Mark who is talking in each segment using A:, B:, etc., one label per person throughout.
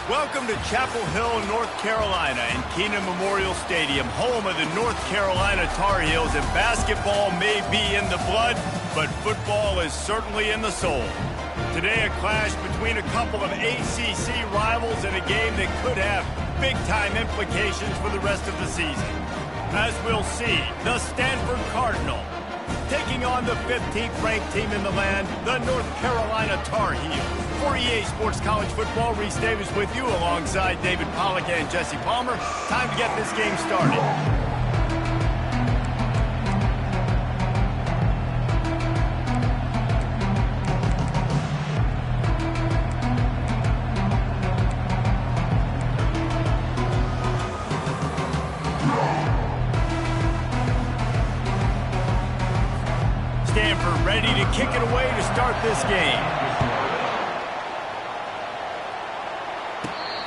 A: Welcome to Chapel Hill, North Carolina, and Keenan Memorial Stadium, home of the North Carolina Tar Heels. And basketball may be in the blood, but football is certainly in the soul. Today, a clash between a couple of ACC rivals in a game that could have big-time implications for the rest of the season. As we'll see, the Stanford Cardinal taking on the 15th ranked team in the land, the North Carolina Tar Heels. For EA Sports College Football, Reese Davis with you alongside David Pollack and Jesse Palmer. Time to get this game started. Stanford ready to kick it away to start this game.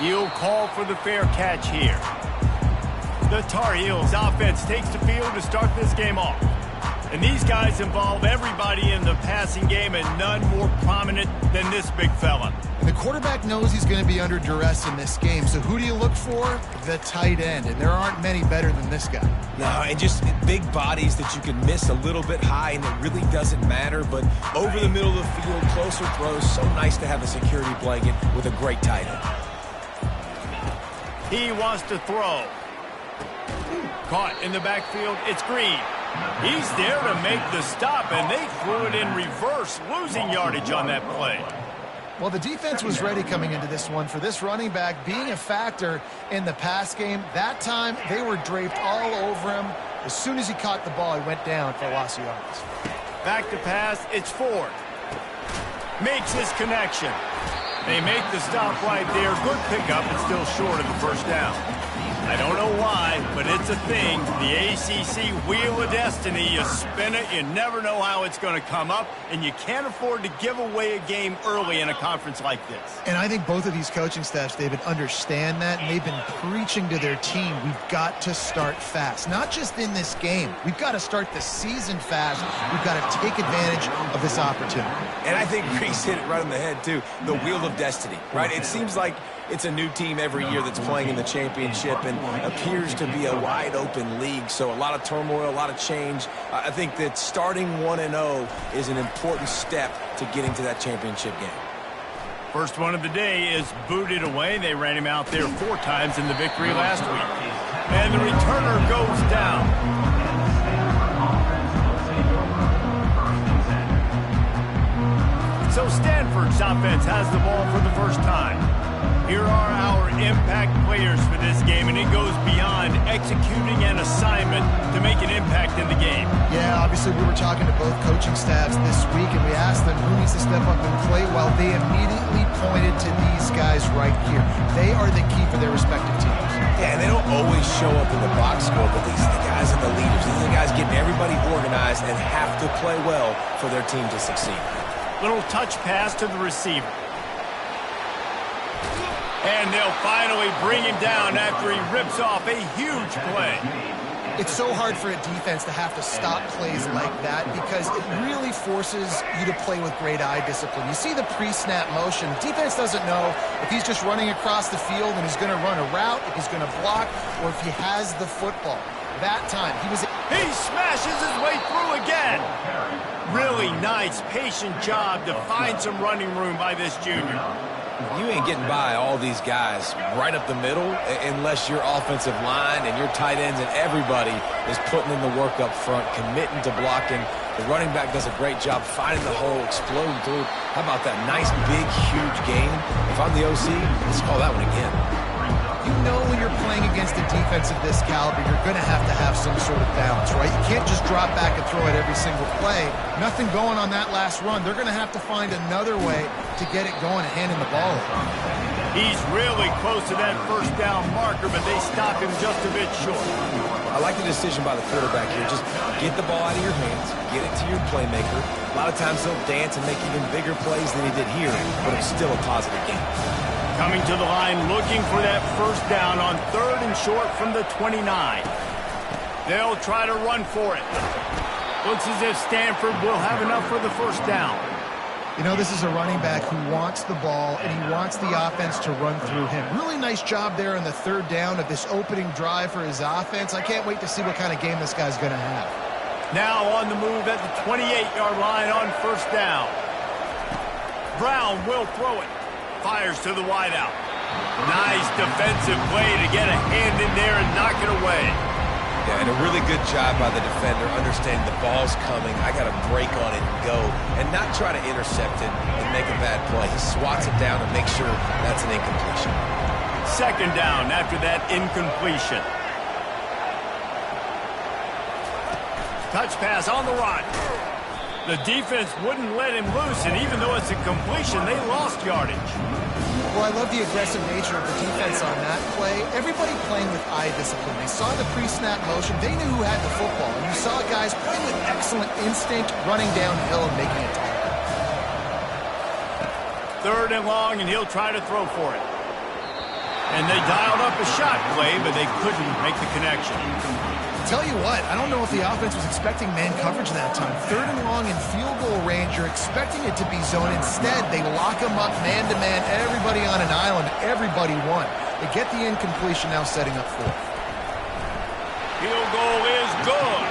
A: He'll call for the fair catch here. The Tar Heels offense takes the field to start this game off. And these guys involve everybody in the passing game, and none more prominent than this big fella.
B: And the quarterback knows he's going to be under duress in this game. So who do you look for? The tight end. And there aren't many better than this guy.
C: No, and just big bodies that you can miss a little bit high, and it really doesn't matter. But over the middle of the field, closer throws, so nice to have a security blanket with a great tight end.
A: He wants to throw. Caught in the backfield, it's Green. He's there to make the stop, and they threw it in reverse, losing yardage on that play.
B: Well, the defense was ready coming into this one for this running back being a factor in the pass game. That time, they were draped all over him. As soon as he caught the ball, he went down for loss of yards.
A: Back to pass, it's Ford. Makes his connection. They make the stop right there. Good pickup, but still short of the first down. I don't know why, but it's a thing. The ACC Wheel of Destiny, you spin it, you never know how it's going to come up, and you can't afford to give away a game early in a conference like this.
B: And I think both of these coaching staffs, David, understand that, and they've been preaching to their team, we've got to start fast. Not just in this game. We've got to start the season fast. We've got to take advantage of this opportunity.
C: And I think Reese hit it right on the head, too. The Wheel of Destiny, right? It seems like it's a new team every year that's playing in the championship and appears to be a wide-open league. So a lot of turmoil, a lot of change. I think that starting 1-0 is an important step to getting to that championship game.
A: First one of the day is booted away. They ran him out there 4 times in the victory last week. And the returner goes down. So Stanford's offense has the ball for the first time. Here are our impact players for this game, and it goes beyond executing an assignment to make an impact in the game.
B: Yeah, obviously we were talking to both coaching staffs this week, and we asked them who needs to step up and play well. They immediately pointed to these guys right here. They are the key for their respective teams.
C: Yeah, and they don't always show up in the box score, but these are the guys and the leaders. These are the guys getting everybody organized and have to play well for their team to succeed.
A: Little touch pass to the receiver. And they'll finally bring him down after he rips off a huge play.
B: It's so hard for a defense to have to stop plays like that because it really forces you to play with great eye discipline. You see the pre-snap motion. Defense doesn't know if he's just running across the field and he's going to run a route, if he's going to block, or if he has the football. That time,
A: he smashes his way through again. Really nice, patient job to find some running room by this junior.
C: You ain't getting by all these guys right up the middle unless your offensive line and your tight ends and everybody is putting in the work up front, committing to blocking. The running back does a great job finding the hole, exploding through. How about that nice, big, huge gain? If I'm the OC, let's call that one again.
B: You know when you're playing against a defense of this caliber, you're going to have some sort of balance, right? You can't just drop back and throw it every single play. Nothing going on that last run. They're going to have to find another way to get it going and handing the ball over.
A: He's really close to that first down marker, but they stop him just a bit short.
C: I like the decision by the quarterback here. Just get the ball out of your hands, get it to your playmaker. A lot of times he'll dance and make even bigger plays than he did here, but it's still a positive game.
A: Coming to the line, looking for that first down on 3rd and short from the 29. They'll try to run for it. Looks as if Stanford will have enough for the first down.
B: You know, this is a running back who wants the ball, and he wants the offense to run through him. Really nice job there on the third down of this opening drive for his offense. I can't wait to see what kind of game this guy's going to have.
A: Now on the move at the 28-yard line on first down. Brown will throw it. Fires to the wideout. Nice defensive play to get a hand in there and knock it away.
C: Yeah, and a really good job by the defender, understanding the ball's coming. I got to break on it and go, and not try to intercept it and make a bad play. He swats it down and makes sure that's an incompletion.
A: Second down after that incompletion. Touch pass on the run. The defense wouldn't let him loose, and even though it's a completion, they lost yardage.
B: Well, I love the aggressive nature of the defense on that play. Everybody playing with eye discipline. They saw the pre-snap motion. They knew who had the football. And you saw guys playing with excellent instinct, running downhill and making a tackle.
A: Third and long, and he'll try to throw for it. And they dialed up a shot play, but they couldn't make the connection.
B: Tell you what, I don't know if the offense was expecting man coverage that time. Third and long in field goal range, you're expecting it to be zone. Instead, they lock them up man-to-man, everybody on an island, everybody won. They get the incompletion, now setting up fourth.
A: Field goal is good.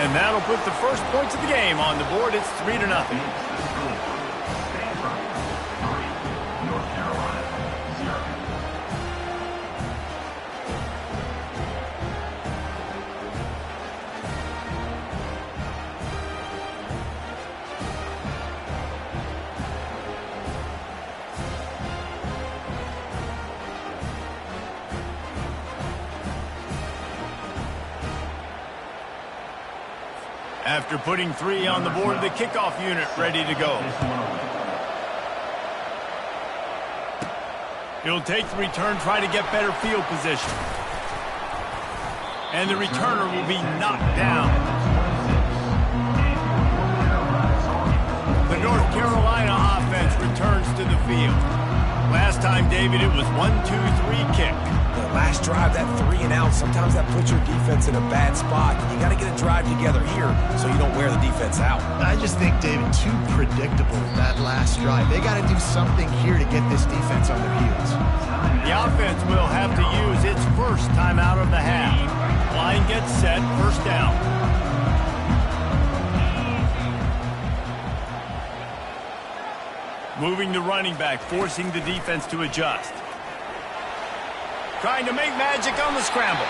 A: And that'll put the first points of the game on the board. It's 3-0. After putting 3 on the board, the kickoff unit ready to go. He'll take the return, try to get better field position. And the returner will be knocked down. The North Carolina offense returns to the field. Last time, David, it was 1-2-3 kick.
C: The last drive, that 3 and out, sometimes that puts your defense in a bad spot. You got to get a drive together here so you don't wear the defense out.
B: I just think, David, too predictable, that last drive. They got to do something here to get this defense on their heels.
A: The offense will have to use its first timeout of the half. Line gets set, first down. Moving the running back, forcing the defense to adjust. Trying to make magic on the scramble.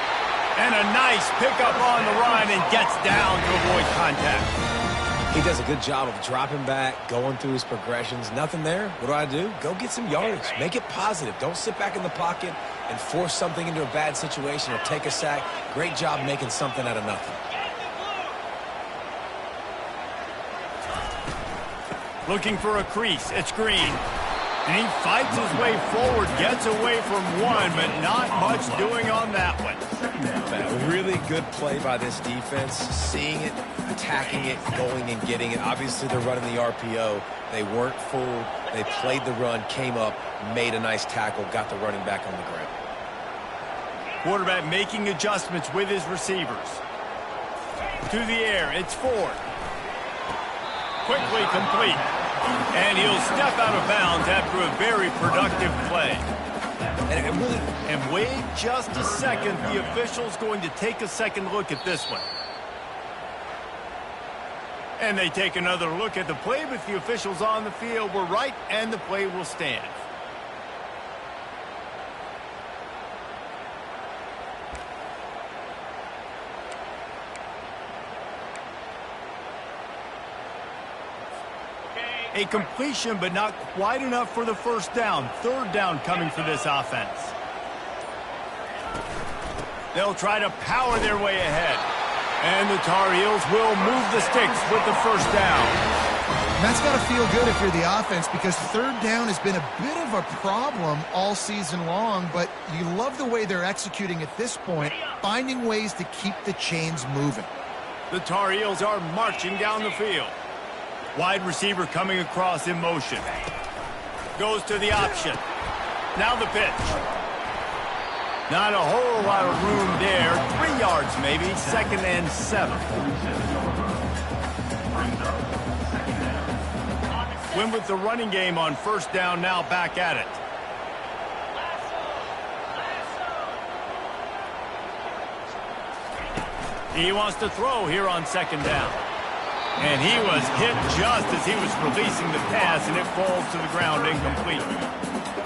A: And a nice pickup on the run and gets down to avoid contact.
C: He does a good job of dropping back, going through his progressions. Nothing there. What do? Go get some yardage. Make it positive. Don't sit back in the pocket and force something into a bad situation or take a sack. Great job making something out of nothing.
A: Looking for a crease. It's Green. And he fights his way forward, gets away from one, but not much doing on that one.
C: A really good play by this defense, seeing it, attacking it, going and getting it. Obviously, they're running the RPO. They weren't fooled. They played the run, came up, made a nice tackle, got the running back on the ground.
A: Quarterback making adjustments with his receivers. To the air, it's Ford. Quickly complete. And he'll step out of bounds after a very productive play. And wait just a second. The official's going to take a second look at this one. And they take another look at the play, but the officials on the field were right, and the play will stand. A completion, but not quite enough for the first down. Third down coming for this offense. They'll try to power their way ahead. And the Tar Heels will move the sticks with the first down.
B: That's got to feel good if you're the offense, because third down has been a bit of a problem all season long, but you love the way they're executing at this point, finding ways to keep the chains moving.
A: The Tar Heels are marching down the field. Wide receiver coming across in motion. Goes to the option. Now the pitch. Not a whole lot of room there. 3 yards maybe. 2nd and 7. win with the running game on first down, now back at it. He wants to throw here on second down. And he was hit just as he was releasing the pass, and it falls to the ground incomplete.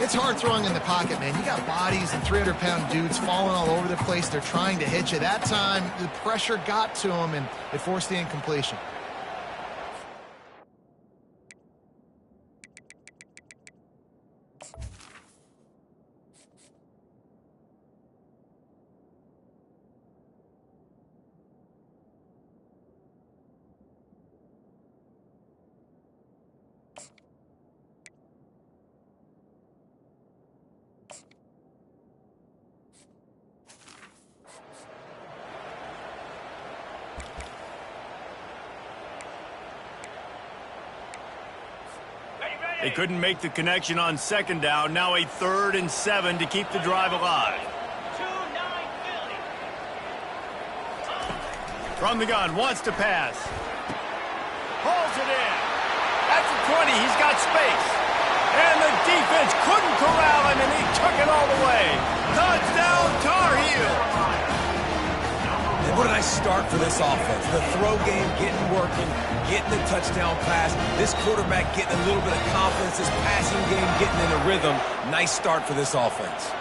B: It's hard throwing in the pocket, man. You got bodies and 300-pound dudes falling all over the place. They're trying to hit you. That time, the pressure got to him, and it forced the incompletion.
A: They couldn't make the connection on second down. Now a 3rd and 7 to keep the drive alive. From the gun, wants to pass. Hauls it in. At the 20, he's got space. And the defense couldn't corral him, and he took it all the way. Touchdown, Tar Heels.
C: And what a nice start for this offense. The throw game getting working, getting the touchdown pass. This quarterback getting a little bit of confidence. This passing game getting in a rhythm. Nice start for this offense.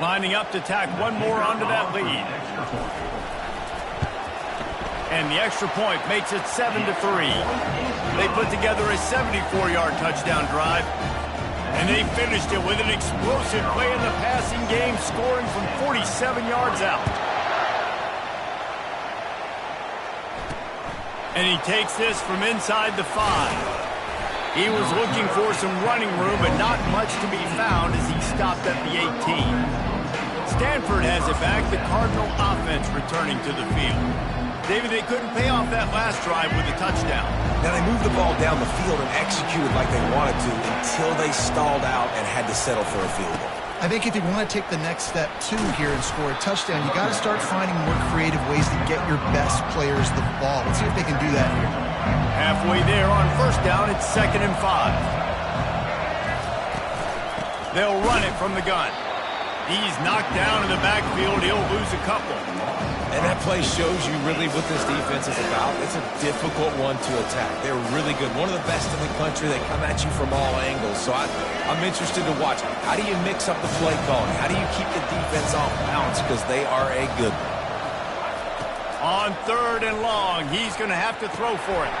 A: Lining up to tack one more onto that lead. And the extra point makes it 7-3. They put together a 74-yard touchdown drive. And they finished it with an explosive play in the passing game, scoring from 47 yards out. And he takes this from inside the 5. He was looking for some running room, but not much to be found as he stopped at the 18. Stanford has it back, the Cardinal offense returning to the field. David, they couldn't pay off that last drive with a touchdown.
C: Now, they moved the ball down the field and executed like they wanted to until they stalled out and had to settle for a field goal.
B: I think if you want to take the next step, too, here and score a touchdown, you got to start finding more creative ways to get your best players the ball. Let's see if they can do that here.
A: Halfway there on first down, it's 2nd and 5. They'll run it from the gun. He's knocked down in the backfield. He'll lose a couple.
C: And that play shows you really what this defense is about. It's a difficult one to attack. They're really good. One of the best in the country. They come at you from all angles. So I'm interested to watch. How do you mix up the play calling? How do you keep the defense off balance? Because they are a good one.
A: On 3rd and long, he's going to have to throw for it.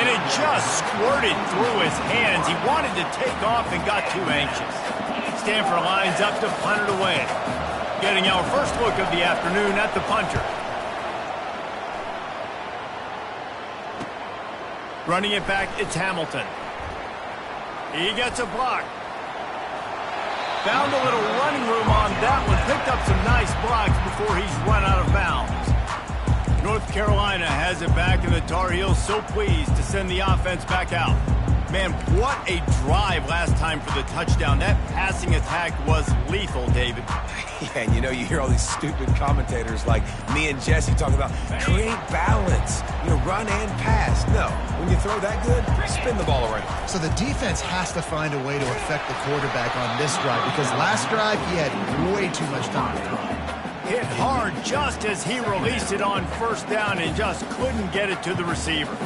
A: And it just squirted through his hands. He wanted to take off and got too anxious. Stanford lines up to punt it away. Getting our first look of the afternoon at the punter. Running it back, it's Hamilton. He gets a block. Found a little running room on that one. Picked up some nice blocks before he's run out of bounds. North Carolina has it back, and the Tar Heels so pleased to send the offense back out. Man, what a drive last time for the touchdown. That passing attack was lethal, David.
C: Yeah, and you know, you hear all these stupid commentators like me and Jesse talking about create balance, run and pass. No, when you throw that good, spin the ball around.
B: So the defense has to find a way to affect the quarterback on this drive, because last drive he had way too much time to throw.
A: Hit hard just as he released it on first down and just couldn't get it to the receiver.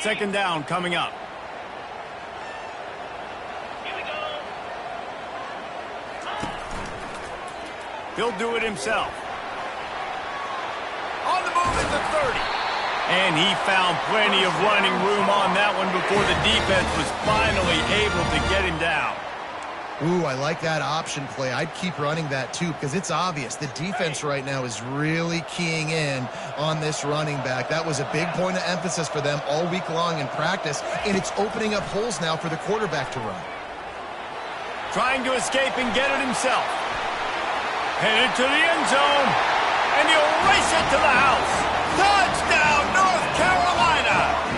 A: Second down coming up.
D: Here we go.
A: He'll do it himself. On the move at the 30. And he found plenty of running room on that one before the defense was finally able to get him down.
B: Ooh, I like that option play. I'd keep running that too because it's obvious the defense right now is really keying in on this running back. That was a big point of emphasis for them all week long in practice, and it's opening up holes now for the quarterback to run.
A: Trying to escape and get it himself. Headed to the end zone, and he'll race it to the house. Touchdown, North Carolina!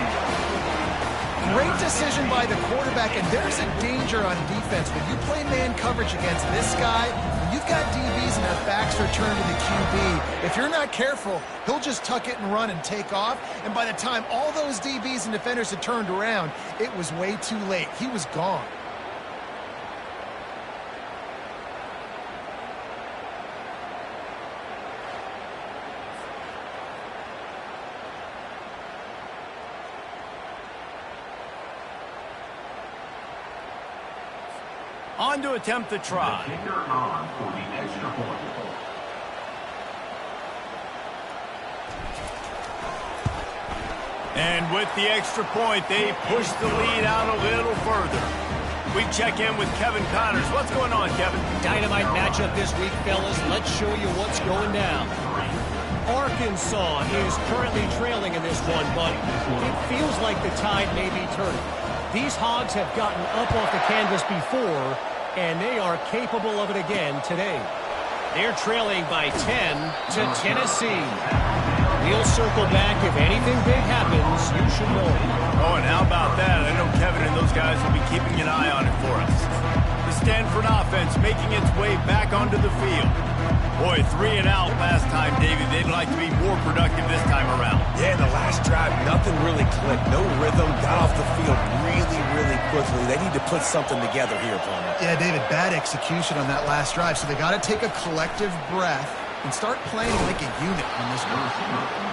B: Great decision by the quarterback, and there's a danger on defense. When you play man coverage against this guy, when you've got DBs and their backs are turned to the QB, if you're not careful, he'll just tuck it and run and take off, and by the time all those DBs and defenders had turned around, it was way too late. He was gone.
A: On to attempt the try. And with the extra point, they push the lead out a little further. We check in with Kevin Connors. What's going on, Kevin?
D: Dynamite matchup this week, fellas. Let's show you what's going down. Arkansas is currently trailing in this one, but it feels like the tide may be turning. These Hogs have gotten up off the canvas before, and they are capable of it again today. They're trailing by 10 to Tennessee. We'll circle back. If anything big happens, you should know.
A: Oh, and how about that? I know Kevin and those guys will be keeping an eye on it for us. The Stanford offense making its way back onto the field. Boy, 3 and out last time, David. They'd like to be more productive this time around.
C: Yeah, the last drive, nothing really clicked. No rhythm, got off the field really quickly. They need to put something together here, Palmer.
B: Yeah, David, bad execution on that last drive, so they got to take a collective breath and start playing like a unit on this one.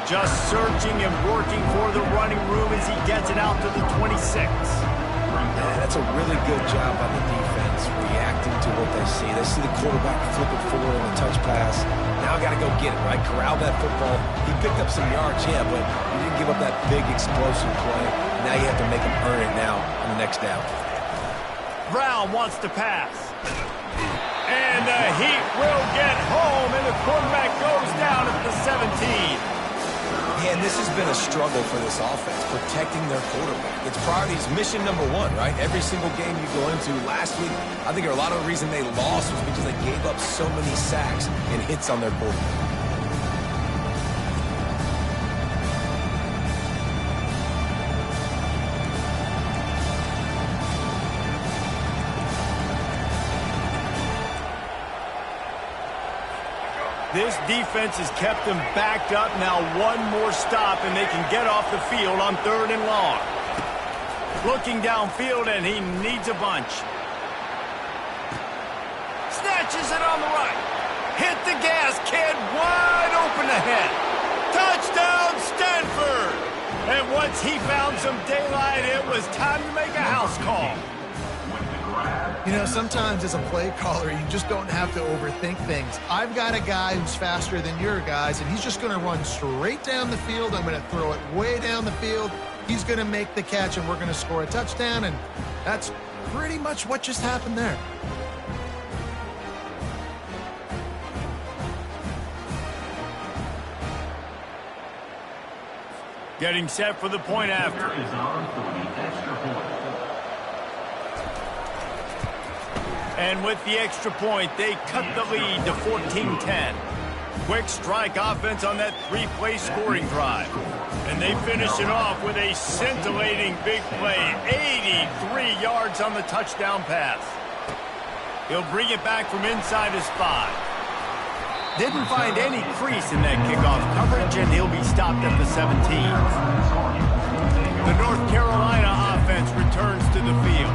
A: Just searching and working for the running room as he gets it out to the 26.
C: Yeah, that's a really good job by the defense, reacting to what they see. They see the quarterback flip it forward on the touch pass. Now got to go get it, right? Corral that football. He picked up some yards, yeah, but he didn't give up that big explosive play. Now you have to make him earn it now on the next down.
A: Brown wants to pass. And the Heat will get home, and the quarterback goes down at the 17.
C: Yeah, and this has been a struggle for this offense, protecting their quarterback. It's priorities, mission number one, right? Every single game you go into. Last week, I think a lot of the reason they lost was because they gave up so many sacks and hits on their quarterback.
A: This defense has kept them backed up. Now one more stop, and they can get off the field on 3rd and long. Looking downfield, and he needs a bunch. Snatches it on the right. Hit the gas, kid. Wide open ahead. Touchdown, Stanford! And once he found some daylight, it was time to make a house call.
B: You know, sometimes as a play caller, you just don't have to overthink things. I've got a guy who's faster than your guys, and he's just going to run straight down the field. I'm going to throw it way down the field. He's going to make the catch, and we're going to score a touchdown, and that's pretty much what just happened there.
A: Getting set for the point after. And with the extra point, they cut the lead to 14-10. Quick strike offense on that 3-play scoring drive. And they finish it off with a scintillating big play. 83 yards on the touchdown pass. He'll bring it back from inside his 5. Didn't find any crease in that kickoff coverage, and he'll be stopped at the 17. The North Carolina offense returns to the field.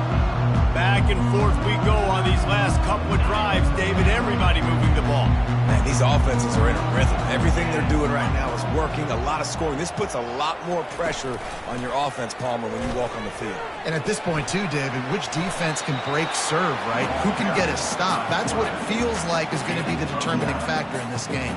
A: Back and forth we go on these last couple of drives, David. Everybody moving the ball.
C: Man, These offenses are in a rhythm. Everything they're doing right now is working, a lot of scoring. This puts a lot more pressure on your offense, Palmer, when you walk on the field.
B: And at this point, too, David, which defense can break serve, right? Who can get a stop? That's what it feels like is going to be the determining factor in this game.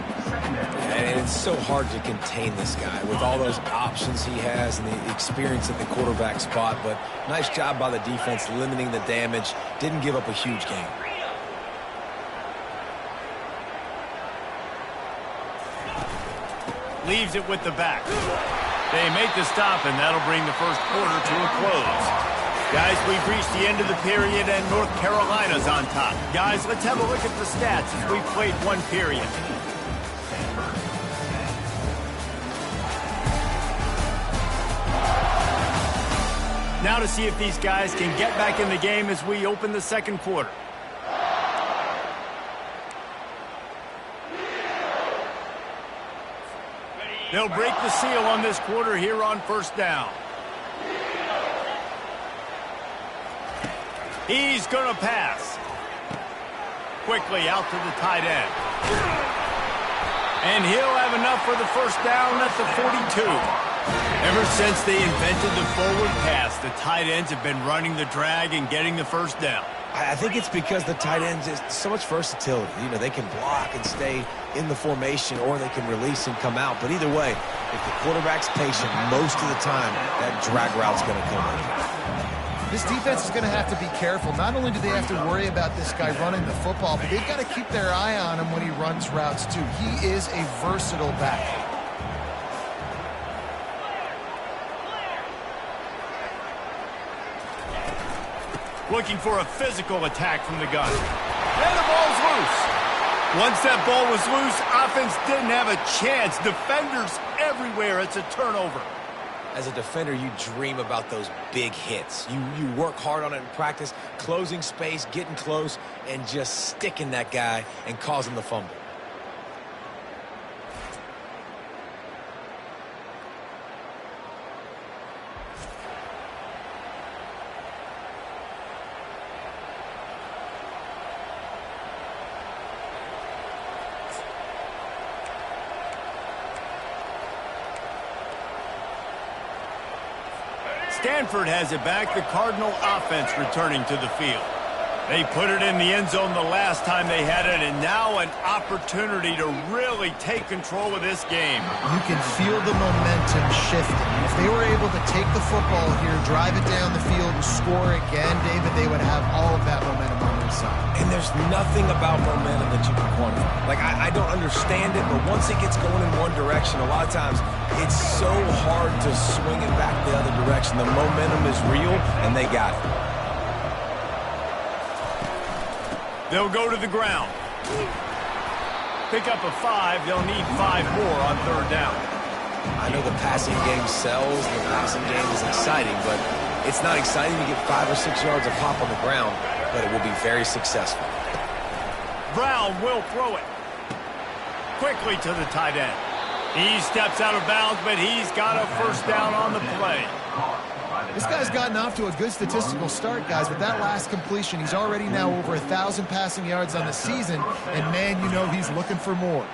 C: And it's so hard to contain this guy with all those options he has and the experience at the quarterback spot. But nice job by the defense limiting the damage. Didn't give up a huge game.
A: Leaves it with the back. They make the stop, and that'll bring the first quarter to a close. Guys, we've reached the end of the period, and North Carolina's on top. Guys, let's have a look at the stats as we've played one period. Now to see if these guys can get back in the game as we open the second quarter. They'll break the seal on this quarter here on first down. He's going to pass. Quickly out to the tight end. And he'll have enough for the first down at the 42. Ever since they invented the forward pass, the tight ends have been running the drag and getting the first down.
C: I think it's because the tight ends is so much versatility. You know, they can block and stay in the formation, or they can release and come out. But either way, if the quarterback's patient, most of the time, that drag route's going to come in.
B: This defense is going to have to be careful. Not only do they have to worry about this guy running the football, but they've got to keep their eye on him when he runs routes, too. He is a versatile back.
A: Looking for a physical attack from the gun. And the ball's loose. Once that ball was loose, offense didn't have a chance. Defenders everywhere. It's a turnover.
C: As a defender, you dream about those big hits. You work hard on it in practice, closing space, getting close, and just sticking that guy and causing the fumble.
A: Stanford has it back. The Cardinal offense returning to the field. They put it in the end zone the last time they had it, and now an opportunity to really take control of this game.
B: You can feel the momentum shifting. If they were able to take the football here, drive it down the field, and score again, David, they would have all of that momentum on their side.
C: And there's nothing about momentum that you can quantify. Like, I don't understand it, but once it gets going in one direction, a lot of times it's so hard to swing it back the other direction. The momentum is real, and they got it.
A: They'll go to the ground. Pick up a 5. They'll need 5 more on third down.
C: I know the passing game sells, the passing game is exciting, but it's not exciting to get 5 or 6 yards a pop on the ground, but it will be very successful.
A: Brown will throw it. Quickly to the tight end. He steps out of bounds, but he's got a first down on the play.
B: This guy's gotten off to a good statistical start, guys. With that last completion, he's already now over 1,000 passing yards on the season, and man, you know he's looking for more.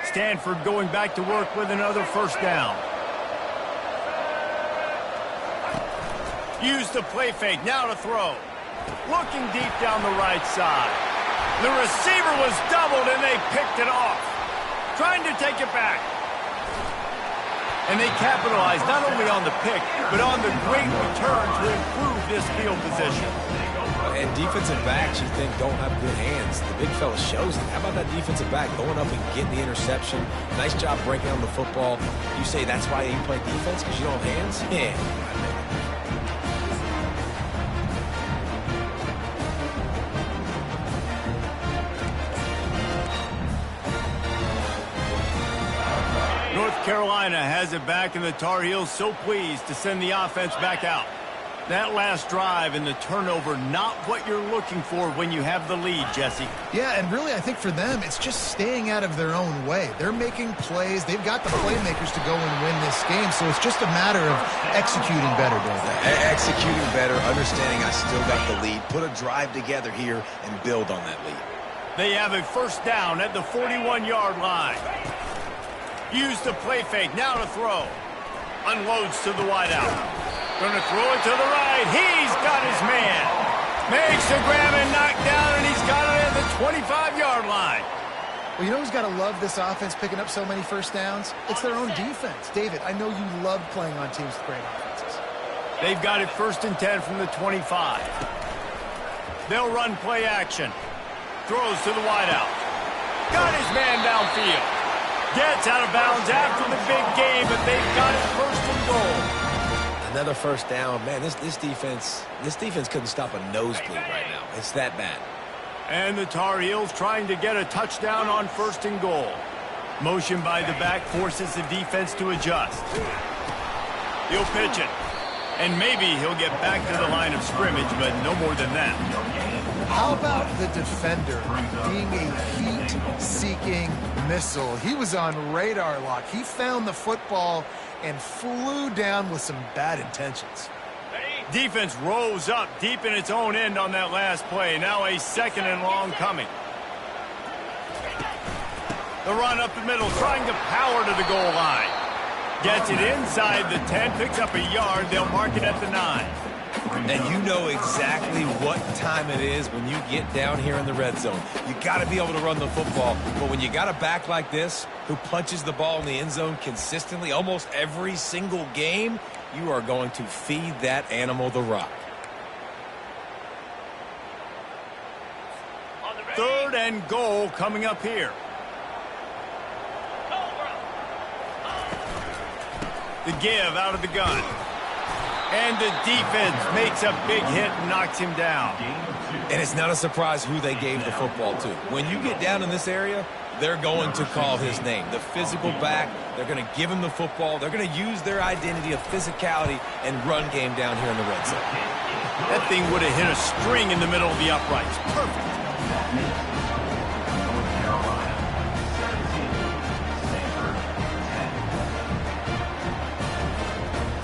A: Stanford going back to work with another first down. Use the play fake, now to throw. Looking deep down the right side. The receiver was doubled and they picked it off. Trying to take it back. And they capitalized not only on the pick, but on the great return to improve this field position.
C: And defensive backs, you think, don't have good hands. The big fella shows them. How about that defensive back going up and getting the interception? Nice job breaking down the football. You say that's why you play defense, because you don't have hands? Yeah.
A: North Carolina has it back, and the Tar Heels so pleased to send the offense back out. That last drive and the turnover, not what you're looking for when you have the lead, Jesse.
B: Yeah, and really I think for them, it's just staying out of their own way. They're making plays. They've got the playmakers to go and win this game, so it's just a matter of executing better, David.
C: Executing better, understanding I still got the lead, put a drive together here and build on that lead.
A: They have a first down at the 41-yard line. Use the play fake, now to throw. Unloads to the wideout. Gonna throw it to the right. He's got his man. Makes the grab and knock down, and he's got it at the 25-yard line.
B: Well, you know who's got to love this offense picking up so many first downs? It's their own defense. David, I know you love playing on teams with great offenses.
A: They've got it 1st and 10 from the 25. They'll run play action. Throws to the wideout. Got his man downfield. Gets out of bounds after the big game, but they've got it 1st and goal.
C: Another first down. Man, this defense couldn't stop a nosebleed right now. It's that bad.
A: And the Tar Heels trying to get a touchdown on 1st and goal. Motion by the back forces the defense to adjust. He'll pitch it. And maybe he'll get back to the line of scrimmage, but no more than that.
B: How about the defender being a heat-seeking missile? He was on radar lock. He found the football and flew down with some bad intentions.
A: Defense rose up deep in its own end on that last play. Now a 2nd and long coming. The run up the middle, trying to power to the goal line. Gets it inside the 10, picks up a yard. They'll mark it at the 9.
C: And you know exactly what time it is when you get down here in the red zone. You got to be able to run the football. But when you got a back like this who punches the ball in the end zone consistently almost every single game, you are going to feed that animal the rock.
A: 3rd and goal coming up here. The give out of the gun. And the defense makes a big hit and knocks him down.
C: And it's not a surprise who they gave the football to. When you get down in this area, they're going to call his name. The physical back, they're going to give him the football. They're going to use their identity of physicality and run game down here in the red zone.
A: That thing would have hit a string in the middle of the uprights. Perfect.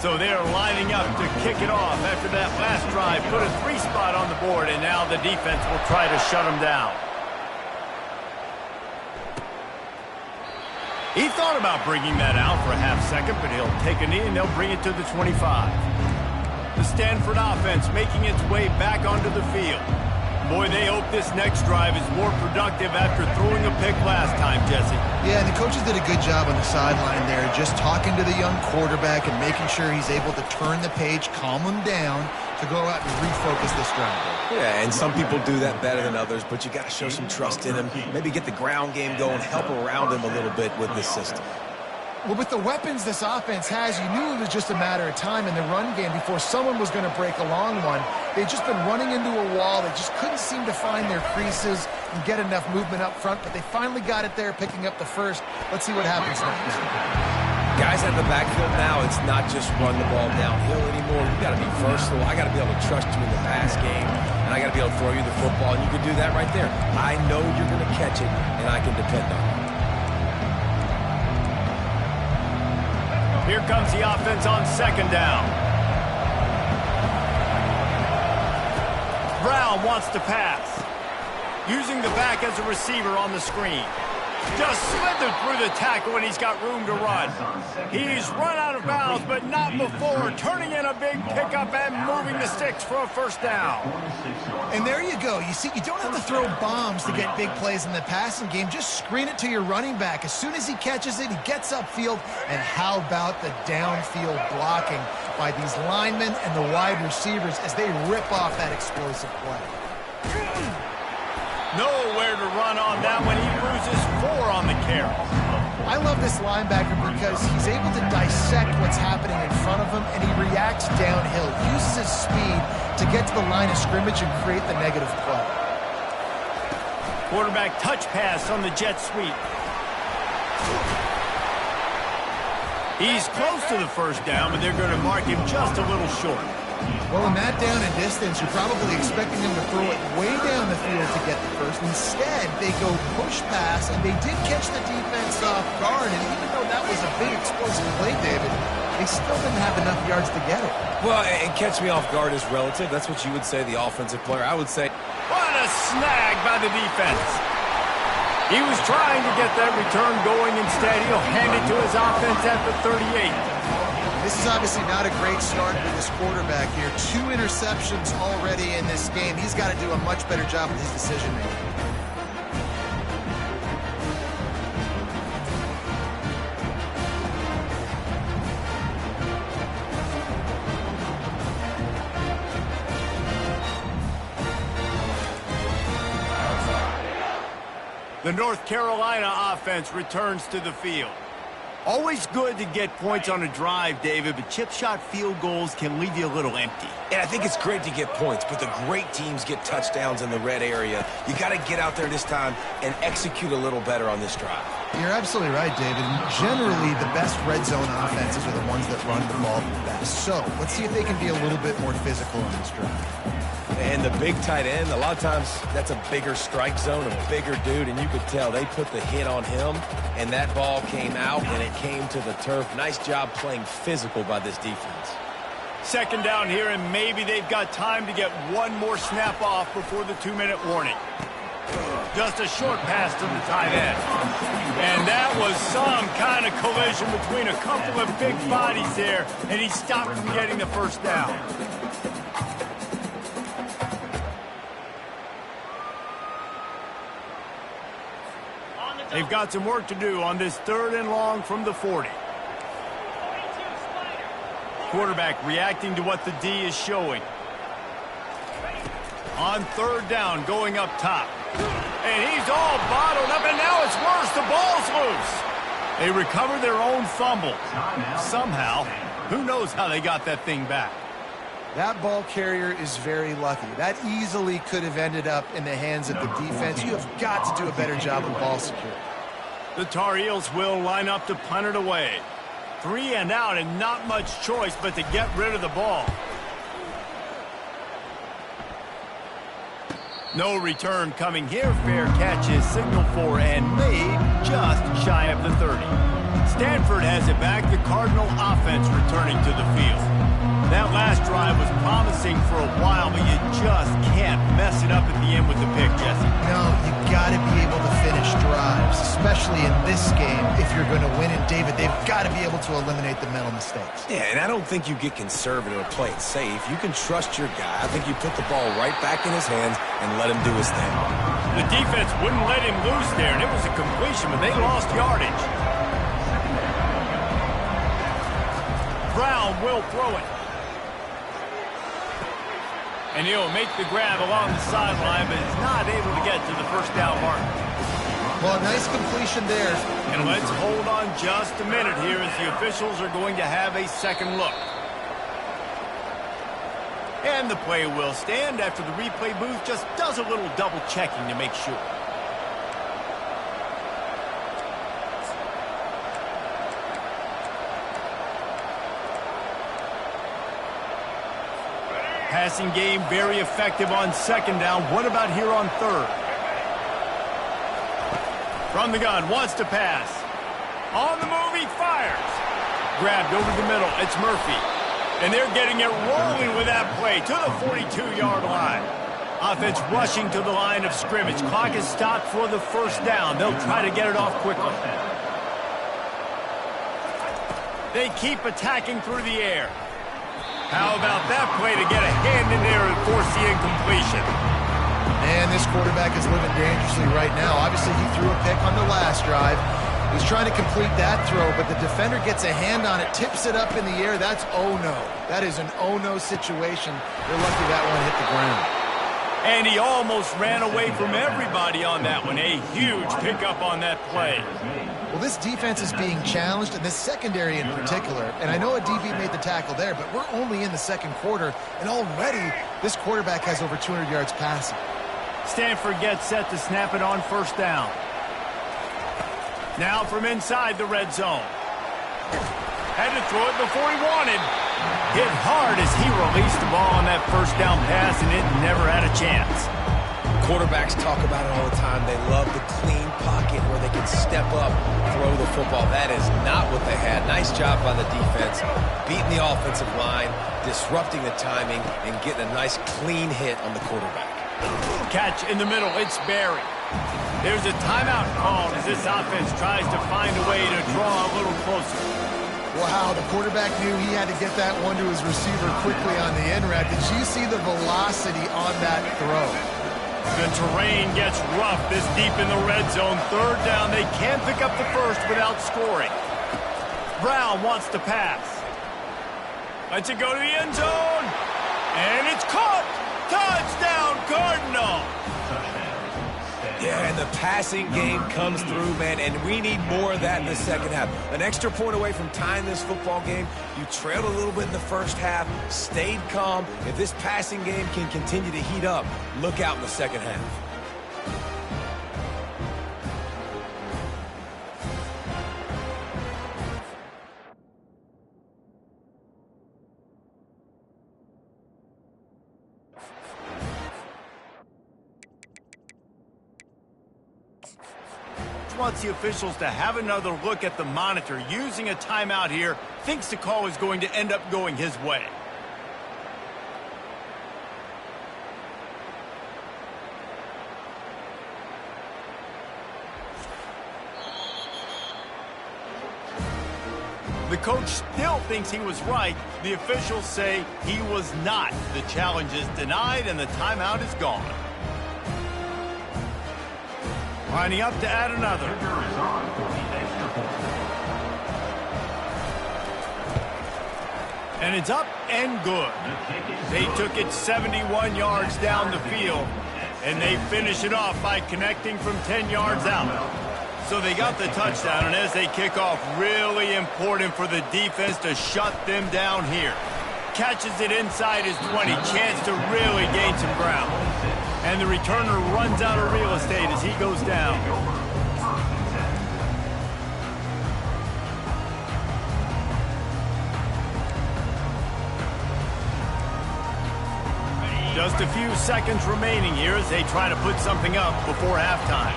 A: So they're lining up to kick it off after that last drive. Put a 3-spot on the board, and now the defense will try to shut them down. He thought about bringing that out for a half second, but he'll take a knee and they'll bring it to the 25. The Stanford offense making its way back onto the field. Boy, they hope this next drive is more productive after throwing a pick last time, Jesse.
B: Yeah, and the coaches did a good job on the sideline there, just talking to the young quarterback and making sure he's able to turn the page, calm him down to go out and refocus this drive.
C: Yeah, and some people do that better than others, but you got to show some trust in him. Maybe get the ground game going, help around him a little bit with this system.
B: Well, with the weapons this offense has, you knew it was just a matter of time in the run game before someone was going to break a long one. They'd just been running into a wall. They just couldn't seem to find their creases and get enough movement up front, but they finally got it there, picking up the first. Let's see what happens next.
C: Guys at the backfield now, it's not just run the ball downhill anymore. You got to be versatile. I got to be able to trust you in the pass game, and I got to be able to throw you the football, and you can do that right there. I know you're going to catch it, and I can depend on it.
A: Here comes the offense on 2nd down. Brown wants to pass. Using the back as a receiver on the screen. Just slithered through the tackle and he's got room to run. He's run out of bounds, but not before. Turning in a big pickup and moving the sticks for a first down.
B: And there you go. You see, you don't have to throw bombs to get big plays in the passing game. Just screen it to your running back. As soon as he catches it, he gets upfield. And how about the downfield blocking by these linemen and the wide receivers as they rip off that explosive play.
A: Nowhere to run on that one. He loses 4 on the carry.
B: I love this linebacker because he's able to dissect what's happening in front of him, and he reacts downhill, uses his speed to get to the line of scrimmage and create the negative play.
A: Quarterback touch pass on the jet sweep. He's close to the first down, but they're going to mark him just a little short.
B: Well, in that down and distance, you're probably expecting them to throw it way down the field to get the first. Instead, they go push pass, and they did catch the defense off guard. And even though that was a big explosive play, David, they still didn't have enough yards to get it.
C: Well, and catch me off guard is relative. That's what you would say, the offensive player. I would say,
A: what a snag by the defense. He was trying to get that return going. Instead, he'll hand it to his offense at the 38.
B: This is obviously not a great start for this quarterback here. 2 interceptions already in this game. He's got to do a much better job with his decision-making.
A: The North Carolina offense returns to the field. Always good to get points on a drive, David, but chip shot field goals can leave you a little empty.
C: and I think it's great to get points, but the great teams get touchdowns in the red area. You got to get out there this time and execute a little better on this drive.
B: You're absolutely right, David. Generally, the best red zone offenses are the ones that run the ball the best. So let's see if they can be a little bit more physical on this drive.
C: And the big tight end, a lot of times that's a bigger strike zone, a bigger dude, and you could tell they put the hit on him, and that ball came out, and it came to the turf. Nice job playing physical by this defense.
A: Second down here, and maybe they've got time to get one more snap off before the 2-minute warning. Just a short pass to the tight end. And that was some kind of collision between a couple of big bodies there, and he stopped from getting the first down. They've got some work to do on this 3rd and long from the 40. Quarterback reacting to what the D is showing. On 3rd down, going up top. And he's all bottled up, and now it's worse. The ball's loose. They recover their own fumble. Somehow, who knows how they got that thing back.
B: That ball carrier is very lucky. That easily could have ended up in the hands of the defense. You have got to do a better job of ball security.
A: The Tar Heels will line up to punt it away. 3 and out, and not much choice but to get rid of the ball. No return coming here. Fair catch is signaled for and made just shy of the 30. Stanford has it back. The Cardinal offense returning to the field. That last drive was promising for a while, but you just can't mess it up at the end with the pick, Jesse.
B: No, you got to be able to finish drives, especially in this game if you're going to win. And David, they've got to be able to eliminate the mental mistakes.
C: Yeah, and I don't think you get conservative or play it safe. You can trust your guy. I think you put the ball right back in his hands and let him do his thing.
A: The defense wouldn't let him loose there, and it was a completion, but they lost yardage. Brown will throw it. And he'll make the grab along the sideline, but is not able to get to the first down mark.
B: Well, a nice completion there.
A: And let's hold on just a minute here as the officials are going to have a second look. And the play will stand after the replay booth just does a little double checking to make sure. Passing game very effective on 2nd down. What about here on 3rd? From the gun, wants to pass. On the move, he fires. Grabbed over the middle, it's Murphy. And they're getting it rolling with that play to the 42-yard line. Offense rushing to the line of scrimmage. Clock is stopped for the first down. They'll try to get it off quickly. They keep attacking through the air. How about that play to get a hand in there and force the incompletion?
B: Man, this quarterback is living dangerously right now. Obviously, he threw a pick on the last drive. He's trying to complete that throw, but the defender gets a hand on it, tips it up in the air. That's oh-no. That is an oh-no situation. They're lucky that one hit the ground.
A: And he almost ran away from everybody on that one. A huge pickup on that play.
B: Well, this defense is being challenged, and this secondary in particular. And I know a DB made the tackle there, but we're only in the 2nd quarter, and already this quarterback has over 200 yards passing.
A: Stanford gets set to snap it on 1st down. Now from inside the red zone. Had to throw it before he wanted. Hit hard as he released the ball on that first down pass, and it never had a chance.
C: Quarterbacks talk about it all the time. They love the clean pocket where they can step up, throw the football. That is not what they had. Nice job by the defense, beating the offensive line, disrupting the timing, and getting a nice clean hit on the quarterback.
A: Catch in the middle. It's Barry. There's a timeout called as this offense tries to find a way to draw a little closer.
B: Wow, the quarterback knew he had to get that one to his receiver quickly on the end route. Did you see the velocity on that throw?
A: The terrain gets rough this deep in the red zone. Third down, they can't pick up the first without scoring. Brown wants to pass. Lets it go to the end zone. And it's caught. Touchdown, Cardinal.
C: Yeah, and the passing game comes through, man, and we need more of that in the second half. An extra point away from tying this football game. You trailed a little bit in the first half, stayed calm. If this passing game can continue to heat up, look out in the second half.
A: Wants the officials to have another look at the monitor. Using a timeout here, thinks the call is going to end up going his way. The coach still thinks he was right. The officials say he was not. The challenge is denied and the timeout is gone. Lining up to add another. And it's up and good. They took it 71 yards down the field, and they finish it off by connecting from 10 yards out. So they got the touchdown, and as they kick off, really important for the defense to shut them down here. Catches it inside his 20, chance to really gain some ground. And the returner runs out of real estate as he goes down. Just a few seconds remaining here as they try to put something up before halftime.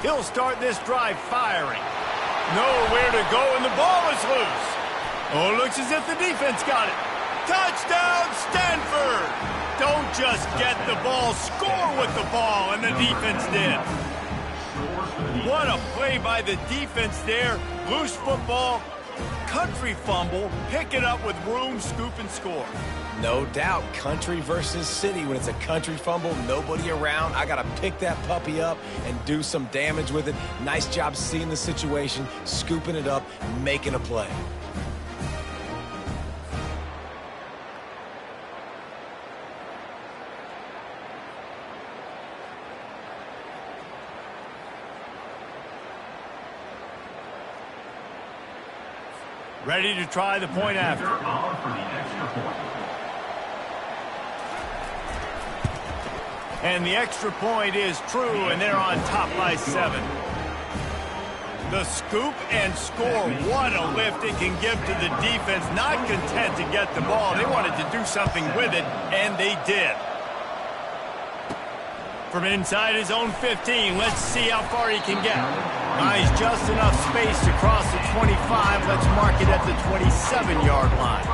A: He'll start this drive firing. Nowhere to go, and the ball is loose. Oh, looks as if the defense got it. Touchdown, Stanford! Don't just get the ball, score with the ball, and the defense did. What a play by the defense there. Loose football, country fumble, pick it up with room, scoop, and score.
C: No doubt, country versus city. When it's a country fumble, nobody around, I got to pick that puppy up and do some damage with it. Nice job seeing the situation, scooping it up, making a play.
A: Ready to try the point after. And the extra point is true, and they're on top by 7. The scoop and score. What a lift it can give to the defense. Not content to get the ball. They wanted to do something with it, and they did. From inside his own 15, let's see how far he can get. Nice, just enough space to cross the 25. Let's mark it at the 27-yard line.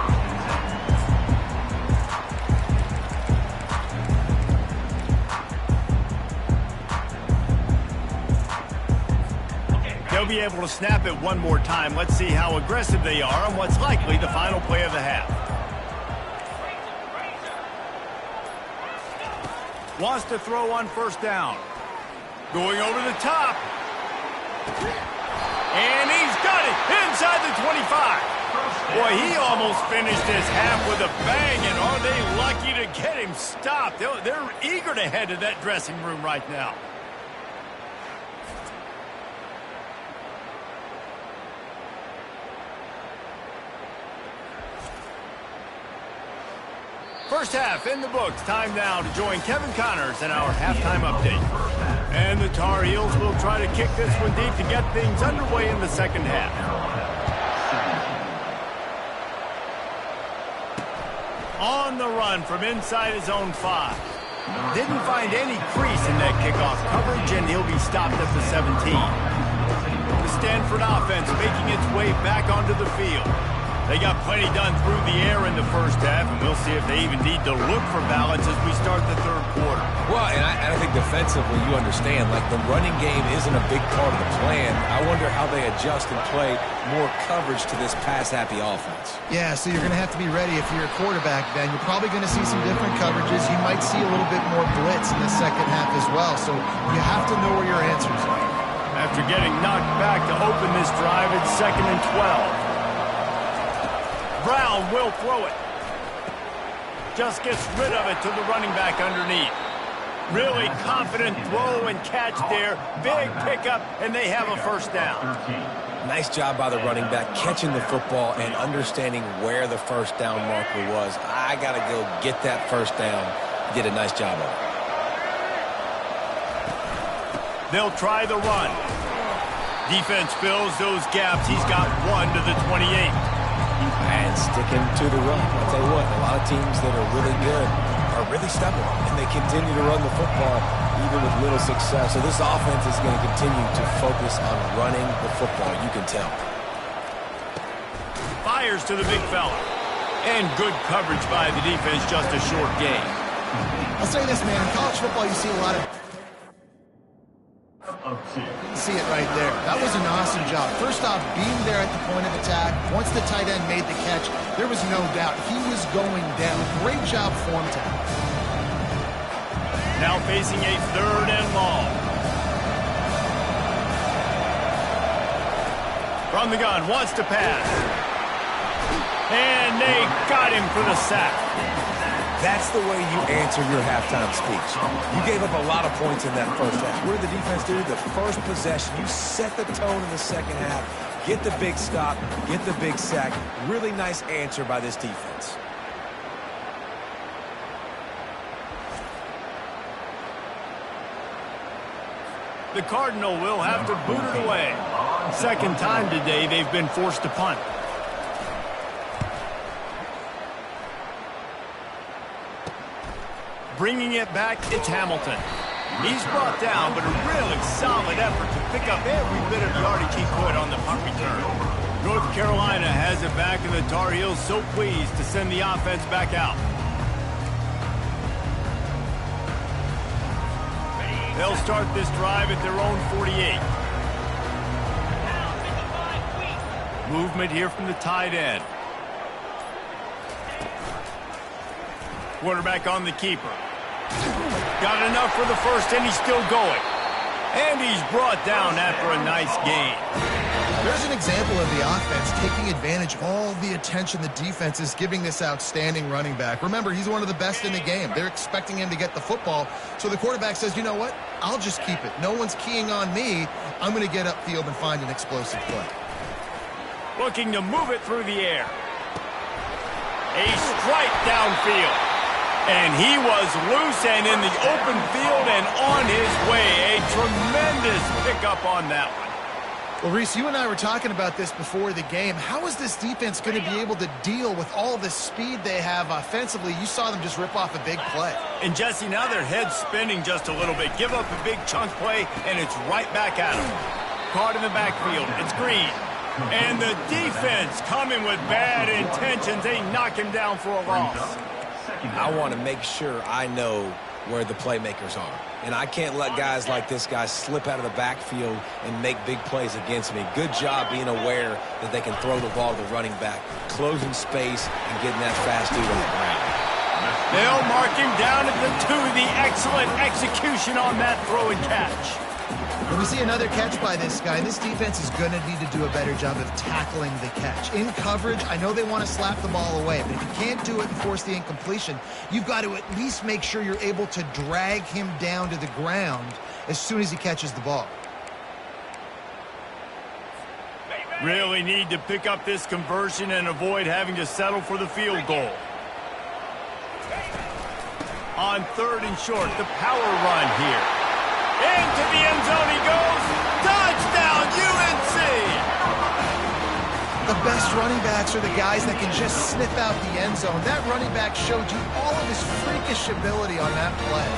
A: They'll be able to snap it one more time. Let's see how aggressive they are on what's likely the final play of the half. Wants to throw on first down. Going over the top. And he's got it inside the 25. Boy, he almost finished this half with a bang, and are they lucky to get him stopped? They're eager to head to that dressing room right now. First half in the books. Time now to join Kevin Connors in our halftime update. And the Tar Heels will try to kick this one deep to get things underway in the second half. On the run from inside his own 5. Didn't find any crease in that kickoff coverage, and he'll be stopped at the 17. The Stanford offense making its way back onto the field. They got plenty done through the air in the first half, and we'll see if they even need to look for balance as we start the third quarter.
C: Well, and I think defensively, you understand, like the running game isn't a big part of the plan. I wonder how they adjust and play more coverage to this pass-happy offense.
B: Yeah, so you're going to have to be ready if you're a quarterback, Ben. You're probably going to see some different coverages. You might see a little bit more blitz in the second half as well, so you have to know where your answers are.
A: After getting knocked back to open this drive, it's 2nd and 12. Brown will throw it. Just gets rid of it to the running back underneath. Really confident throw and catch there. Big pickup, and they have a first down.
C: Nice job by the running back catching the football and understanding where the first down marker was. I got to go get that first down. He did a nice job of it.
A: They'll try the run. Defense fills those gaps. He's got 1 to the 28.
C: And sticking to the run. I'll tell you what, a lot of teams that are really good are really stubborn, and they continue to run the football even with little success. So this offense is going to continue to focus on running the football, you can tell.
A: Fires to the big fella. And good coverage by the defense, just a short gain.
B: I'll say this, man. In college football, you see a lot of... See it right there. That was an awesome job. First off, being there at the point of attack. Once the tight end made the catch, there was no doubt he was going down. Great job form tackle.
A: Now facing a 3rd and long. From the gun, wants to pass. And they got him for the sack.
C: That's the way you answer your halftime speech. You gave up a lot of points in that first half. What did the defense do? The first possession, you set the tone in the second half. Get the big stop, get the big sack. Really nice answer by this defense.
A: The Cardinal will have to boot it away. Second time today they've been forced to punt. Bringing it back, it's Hamilton. He's brought down, but a really solid effort to pick up every bit of yardage he could on the punt return. North Carolina has it back, and the Tar Heels so pleased to send the offense back out. They'll start this drive at their own 48. Movement here from the tight end. Quarterback on the keeper. Got enough for the first, and he's still going. And he's brought down after a nice gain.
B: There's an example of the offense taking advantage of all the attention the defense is giving this outstanding running back. Remember, he's one of the best in the game. They're expecting him to get the football. So the quarterback says, you know what? I'll just keep it. No one's keying on me. I'm going to get upfield and find an explosive play.
A: Looking to move it through the air. A strike downfield. And he was loose and in the open field and on his way. A tremendous pickup on that one.
B: Well, Reese, you and I were talking about this before the game. How is this defense going to be able to deal with all the speed they have offensively? You saw them just rip off a big play.
A: And, Jesse, now their head's spinning just a little bit. Give up a big chunk play, and it's right back at them. Caught in the backfield. It's Green. And the defense coming with bad intentions. They knock him down for a loss.
C: I want to make sure I know where the playmakers are. And I can't let guys like this guy slip out of the backfield and make big plays against me. Good job being aware that they can throw the ball to the running back, closing space and getting that fast dude on the ground.
A: They'll mark him down at the 2. The excellent execution on that throw and catch.
B: When we see another catch by this guy, this defense is going to need to do a better job of tackling the catch. In coverage, I know they want to slap the ball away, but if you can't do it and force the incompletion, you've got to at least make sure you're able to drag him down to the ground as soon as he catches the ball.
A: Really need to pick up this conversion and avoid having to settle for the field goal. On 3rd and short, the power run here. Into the end zone he goes. Touchdown, UNC!
B: The best running backs are the guys that can just sniff out the end zone. That running back showed you all of his freakish ability on that play.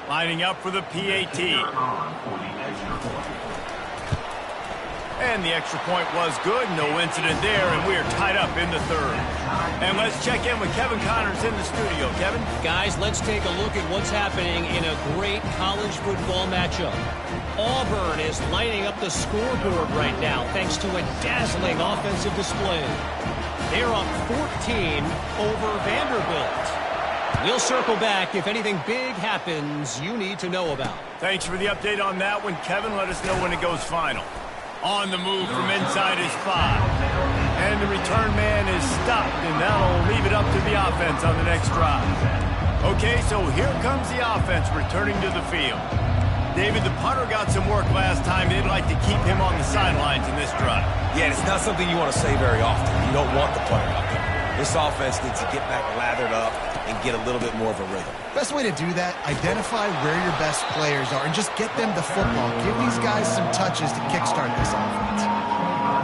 A: Lining up for the PAT. And the extra point was good. No incident there, and we are tied up in the third. And let's check in with Kevin Connors in the studio. Kevin?
D: Guys, let's take a look at what's happening in a great college football matchup. Auburn is lining up the scoreboard right now thanks to a dazzling offensive display. They're up 14 over Vanderbilt. We'll circle back if anything big happens you need to know about.
A: Thanks for the update on that one, Kevin. Let us know when it goes final. On the move from inside his 5. And the return man is stopped, and that'll leave it up to the offense on the next drive. Okay, so here comes the offense returning to the field. David, the punter got some work last time. They'd like to keep him on the sidelines in this drive.
C: Yeah, it's not something you want to say very often. You don't want the punter out there. This offense needs to get back lathered up and get a little bit more of a rhythm.
B: Best way to do that, identify where your best players are and just get them the football. Give these guys some touches to kickstart this offense.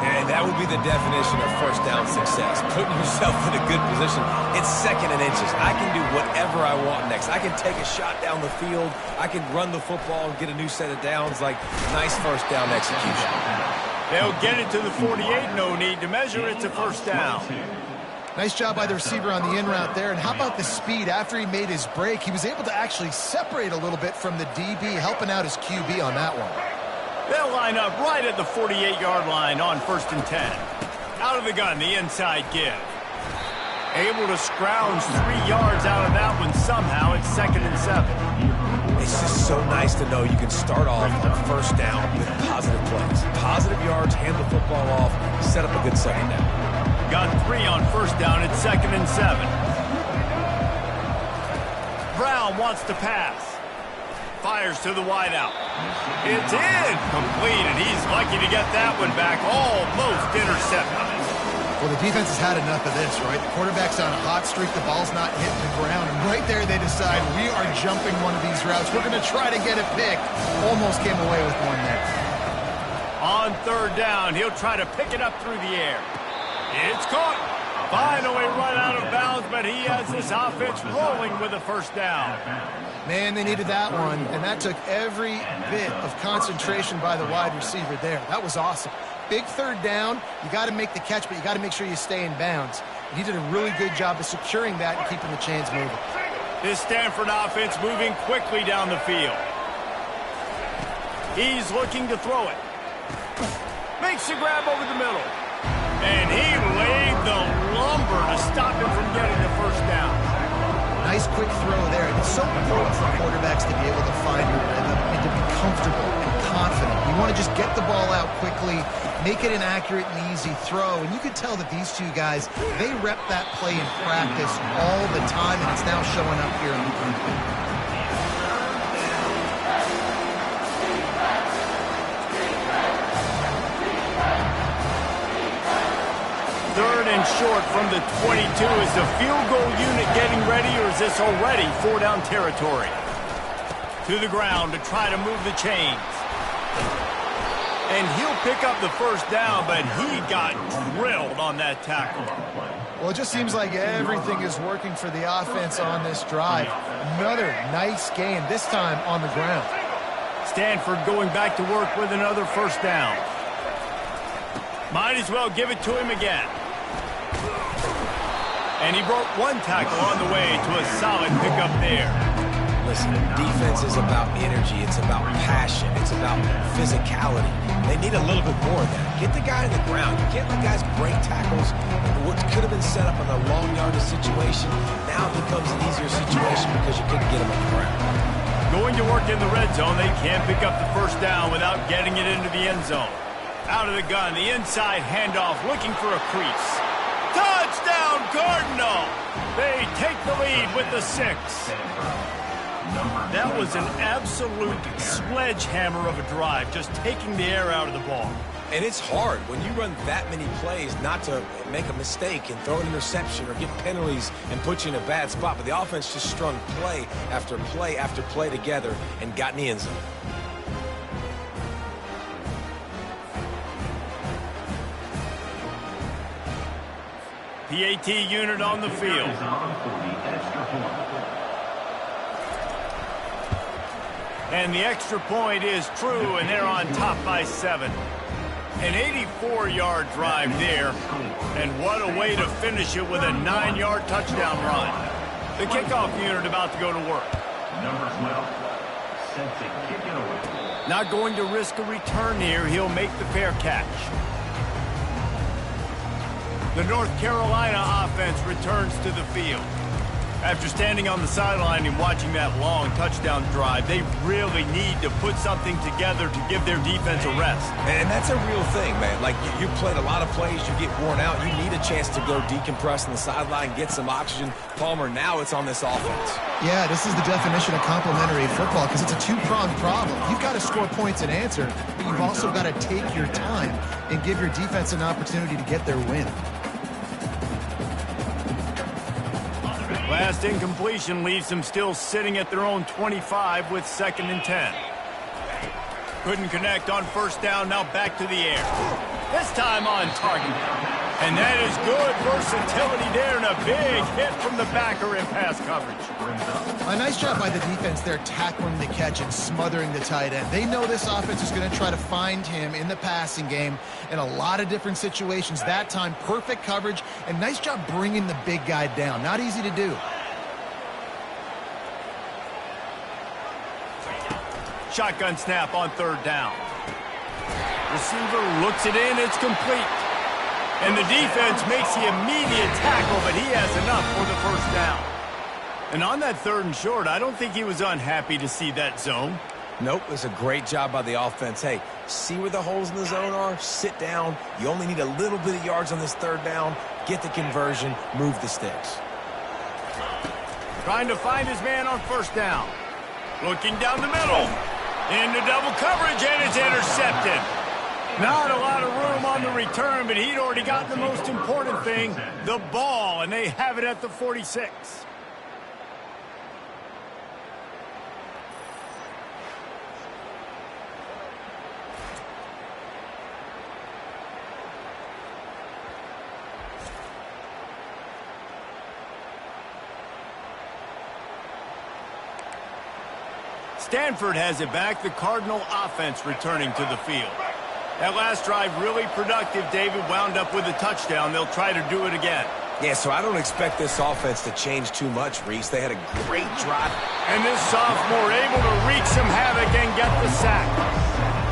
C: And that would be the definition of first down success. Putting yourself in a good position. It's second and inches. I can do whatever I want next. I can take a shot down the field. I can run the football and get a new set of downs. Like, nice first down execution.
A: They'll get it to the 48. No need to measure. It's a first down.
B: Nice job by the receiver on the in route there. And how about the speed? After he made his break, he was able to actually separate a little bit from the DB, helping out his QB on that one.
A: They'll line up right at the 48-yard line on 1st and 10. Out of the gun, the inside give. Able to scrounge 3 yards out of that one somehow. It's 2nd and 7.
C: It's just so nice to know you can start off on first down with positive plays. Positive yards, hand the football off, set up a good second down.
A: Got 3 on first down. It's 2nd and 7. Brown wants to pass. Fires to the wideout. It's in. Completed. He's lucky to get that one back. Almost intercepted.
B: Well, the defense has had enough of this, right? The quarterback's on a hot streak. The ball's not hitting the ground. And right there they decide, we are jumping one of these routes. We're going to try to get a pick. Almost came away with one there.
A: On 3rd down, he'll try to pick it up through the air. It's caught. Finally run out of bounds, but he has this offense rolling with a first down.
B: Man, they needed that one, and that took every bit of concentration by the wide receiver there. That was awesome. Big 3rd down. You got to make the catch, but you got to make sure you stay in bounds. And he did a really good job of securing that and keeping the chains moving.
A: This Stanford offense moving quickly down the field. He's looking to throw it. Makes a grab over the middle. And he laid the lumber to stop him from getting the first down.
B: Nice quick throw there. It's so important for quarterbacks to be able to find your rhythm and to be comfortable and confident. You want to just get the ball out quickly, make it an accurate and easy throw. And you can tell that these two guys, they rep that play in practice all the time, and it's now showing up here on the field.
A: 3rd and short from the 22. Is the field goal unit getting ready, or is this already 4-down territory? To the ground to try to move the chains. And he'll pick up the first down, but he got drilled on that tackle.
B: Well, it just seems like everything is working for the offense on this drive. Another nice game, this time on the ground.
A: Stanford going back to work with another first down. Might as well give it to him again. And he broke one tackle on the way to a solid pickup there.
C: Listen, defense is about energy. It's about passion. It's about physicality. They need a little bit more of that. Get the guy in the ground. You can't let guys break tackles. What could have been set up in a long yardage situation now becomes an easier situation because you couldn't get him on the ground.
A: Going to work in the red zone. They can't pick up the first down without getting it into the end zone. Out of the gun, the inside handoff, looking for a crease. Touchdown, Cardinal! They take the lead with the 6. That was an absolute sledgehammer of a drive, just taking the air out of the ball.
C: And it's hard when you run that many plays not to make a mistake and throw an interception or get penalties and put you in a bad spot. But the offense just strung play after play after play together and got in the end zone.
A: PAT unit on the field. And the extra point is true, and they're on top by 7. An 84-yard drive there, and what a way to finish it with a 9-yard touchdown run. The kickoff unit about to go to work.
E: Number 12, set to kick it away.
A: Not going to risk a return here. He'll make the fair catch. The North Carolina offense returns to the field. After standing on the sideline and watching that long touchdown drive, they really need to put something together to give their defense a rest.
C: And that's a real thing, man. Like, you played a lot of plays, you get worn out, you need a chance to go decompress on the sideline, get some oxygen. Palmer, now it's on this offense.
B: Yeah, this is the definition of complementary football because it's a two-pronged problem. You've got to score points and answer, but you've also got to take your time and give your defense an opportunity to get their win.
A: Last incompletion leaves them still sitting at their own 25 with 2nd and 10. Couldn't connect on first down, now back to the air. This time on target. And that is good versatility there and a big hit from the backer in pass coverage.
B: A nice job by the defense there tackling the catch and smothering the tight end. They know this offense is going to try to find him in the passing game in a lot of different situations. That time, perfect coverage and nice job bringing the big guy down. Not easy to do.
A: Shotgun snap on 3rd down. Receiver looks it in, it's complete. And the defense makes the immediate tackle, but he has enough for the 1st down. And on that 3rd and short, I don't think he was unhappy to see that zone.
C: Nope, it's a great job by the offense. Hey, see where the holes in the zone are? Sit down. You only need a little bit of yards on this 3rd down. Get the conversion, move the sticks.
A: Trying to find his man on 1st down. Looking down the middle. Into double coverage, and it's intercepted. Not a lot of room on the return, but he'd already got the most important thing, the ball, and they have it at the 46. Stanford has it back. The Cardinal offense returning to the field. That last drive really productive. David wound up with a touchdown. They'll try to do it again.
C: Yeah, so I don't expect this offense to change too much, Reese. They had a great drive.
A: And this sophomore able to wreak some havoc and get the sack.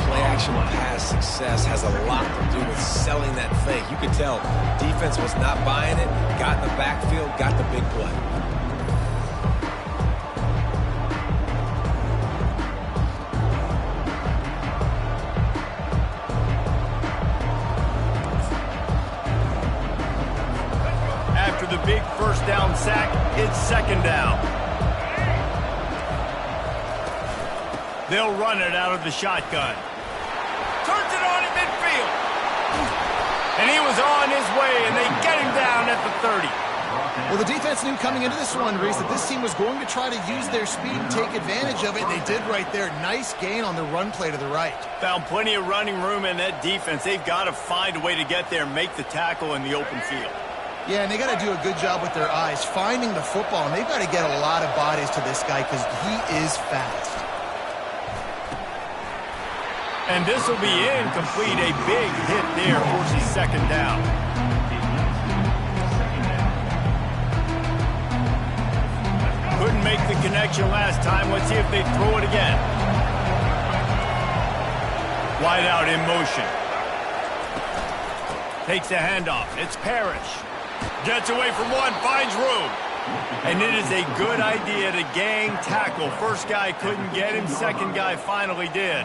C: Play action pass success has a lot to do with selling that fake. You could tell defense was not buying it, got in the backfield, got the big play.
A: The big 1st down sack, it's 2nd down. They'll run it out of the shotgun. Turns it on in midfield. And he was on his way, and they get him down at the 30.
B: Well, the defense knew coming into this one, Reese, that this team was going to try to use their speed and take advantage of it, and they did right there. Nice gain on the run play to the right.
A: Found plenty of running room in that defense. They've got to find a way to get there and make the tackle in the open field.
B: Yeah, and they got to do a good job with their eyes, finding the football, and they've got to get a lot of bodies to this guy because he is fast.
A: And this will be incomplete. A big hit there forces 2nd down. Couldn't make the connection last time. Let's see if they throw it again. Wide out in motion. Takes the handoff. It's Parrish. Gets away from one, finds room. And it is a good idea to gang tackle. First guy couldn't get him, 2nd guy finally did.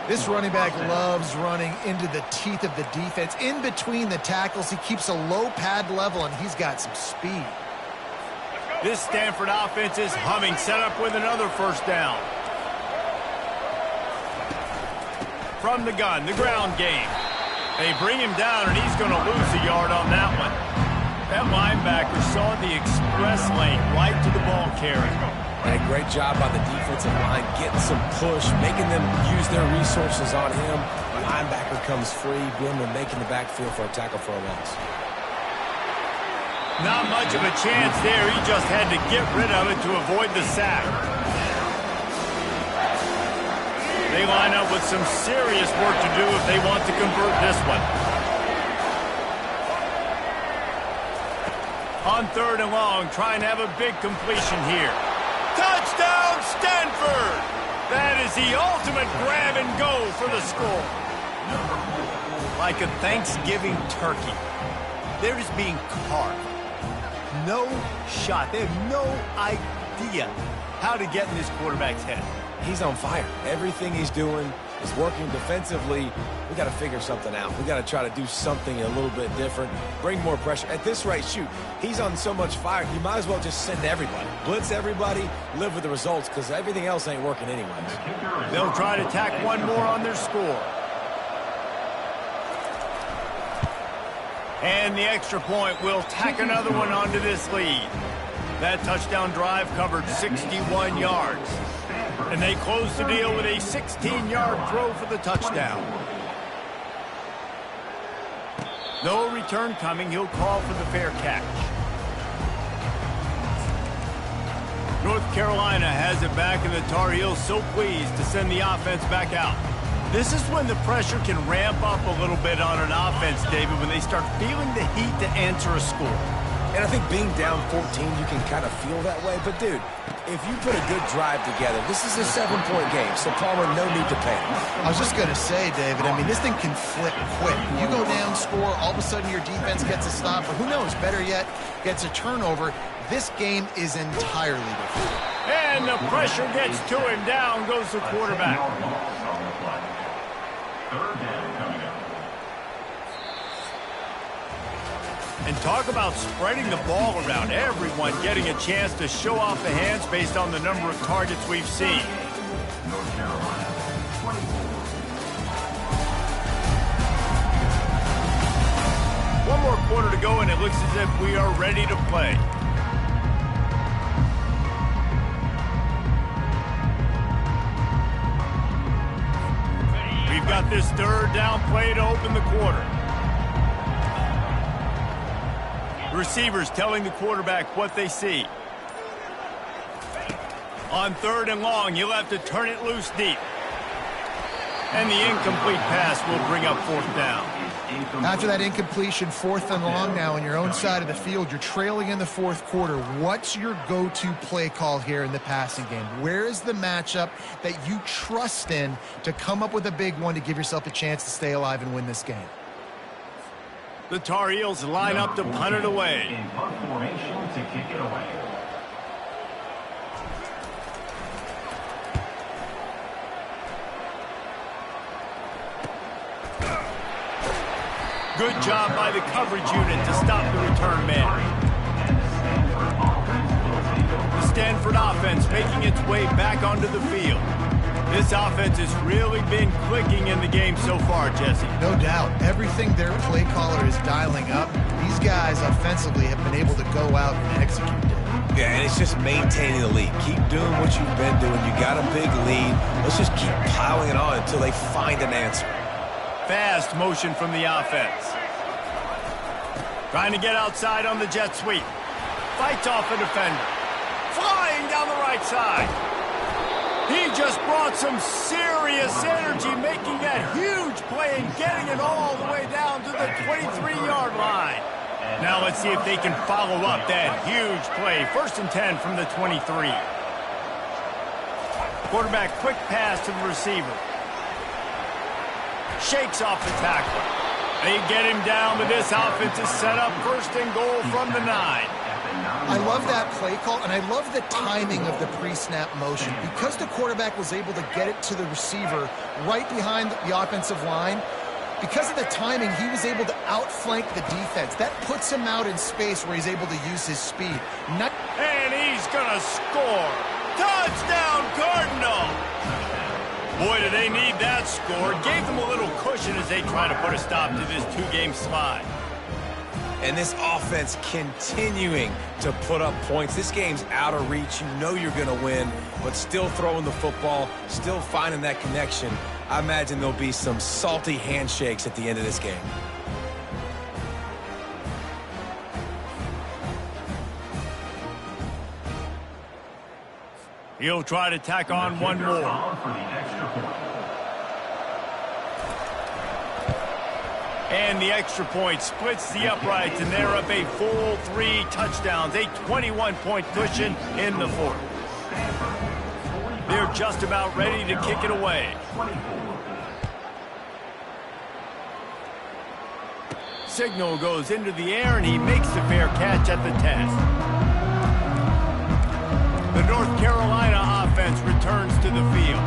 B: This running back loves running into the teeth of the defense. In between the tackles, he keeps a low pad level, and he's got some speed.
A: This Stanford offense is humming, set up with another first down. From the gun, the ground game. They bring him down, and he's going to lose a yard on that one. That linebacker saw the express lane right to the ball carrier.
C: And a great job by the defensive line, getting some push, making them use their resources on him. The linebacker comes free, Boomer making the backfield for a tackle for a loss.
A: Not much of a chance there. He just had to get rid of it to avoid the sack. They line up with some serious work to do if they want to convert this one. On 3rd and long, trying to have a big completion here. Touchdown, Stanford! That is the ultimate grab and go for the score. Like a Thanksgiving turkey, they're just being carved. No shot. They have no idea how to get in this quarterback's head.
C: He's on fire. Everything he's doing is working defensively. We got to figure something out. We got to try to do something a little bit different, bring more pressure. At this rate, shoot, he's on so much fire, you might as well just send everybody. Blitz everybody, live with the results, because everything else ain't working anyways.
A: They'll try to tack one more on their score. And the extra point will tack another one onto this lead. That touchdown drive covered 61 yards. And they close the deal with a 16-yard throw for the touchdown. No return coming. He'll call for the fair catch. North Carolina has it back, and the Tar Heels so pleased to send the offense back out. This is when the pressure can ramp up a little bit on an offense, David, when they start feeling the heat to answer a score.
C: And I think being down 14, you can kind of feel that way. But, dude, if you put a good drive together, this is a 7-point game, so Palmer, no need to panic.
B: I was just going to say, David, I mean, this thing can flip quick. You go down, score, all of a sudden your defense gets a stop, or who knows, better yet, gets a turnover. This game is entirely different.
A: And the pressure gets to him. Down goes the quarterback. And talk about spreading the ball around. Everyone getting a chance to show off the hands based on the number of targets we've seen. One more quarter to go, and it looks as if we are ready to play. We've got this 3rd down play to open the quarter. Receivers telling the quarterback what they see. On 3rd and long, you'll have to turn it loose deep. And the incomplete pass will bring up 4th down.
B: After that incompletion, 4th and long now on your own side of the field, you're trailing in the 4th quarter. What's your go-to play call here in the passing game? Where is the matchup that you trust in to come up with a big one to give yourself a chance to stay alive and win this game?
A: The Tar Heels line up to punt it away.
E: In punt formation to kick it away.
A: Good job by the coverage unit to stop the return man. The Stanford offense making its way back onto the field. This offense has really been clicking in the game so far, Jesse.
B: No doubt. Everything their play caller is dialing up, these guys offensively have been able to go out and execute it.
C: Yeah, and it's just maintaining the lead. Keep doing what you've been doing. You got a big lead. Let's just keep piling it on until they find an answer.
A: Fast motion from the offense. Trying to get outside on the jet sweep. Fights off a defender. Flying down the right side. He just brought some serious energy, making that huge play and getting it all the way down to the 23-yard line. Now let's see if they can follow up that huge play. 1st and 10 from the 23. Quarterback quick pass to the receiver. Shakes off the tackler. They get him down, but this offense is set up 1st and goal from the 9.
B: I love that play call, and I love the timing of the pre-snap motion. Because the quarterback was able to get it to the receiver right behind the offensive line, because of the timing, he was able to outflank the defense. That puts him out in space where he's able to use his speed.
A: And he's going to score. Touchdown, Cardinal! Boy, do they need that score. Gave them a little cushion as they try to put a stop to this two-game slide.
C: And this offense continuing to put up points. This game's out of reach. You know you're going to win, but still throwing the football, still finding that connection. I imagine there'll be some salty handshakes at the end of this game.
A: He'll try to tack on one more. And the extra point splits the uprights, and they're up a full 3 touchdowns, a 21-point cushion in the fourth. They're just about ready to kick it away. Signal goes into the air, and he makes the fair catch at the 10. The North Carolina offense returns to the field.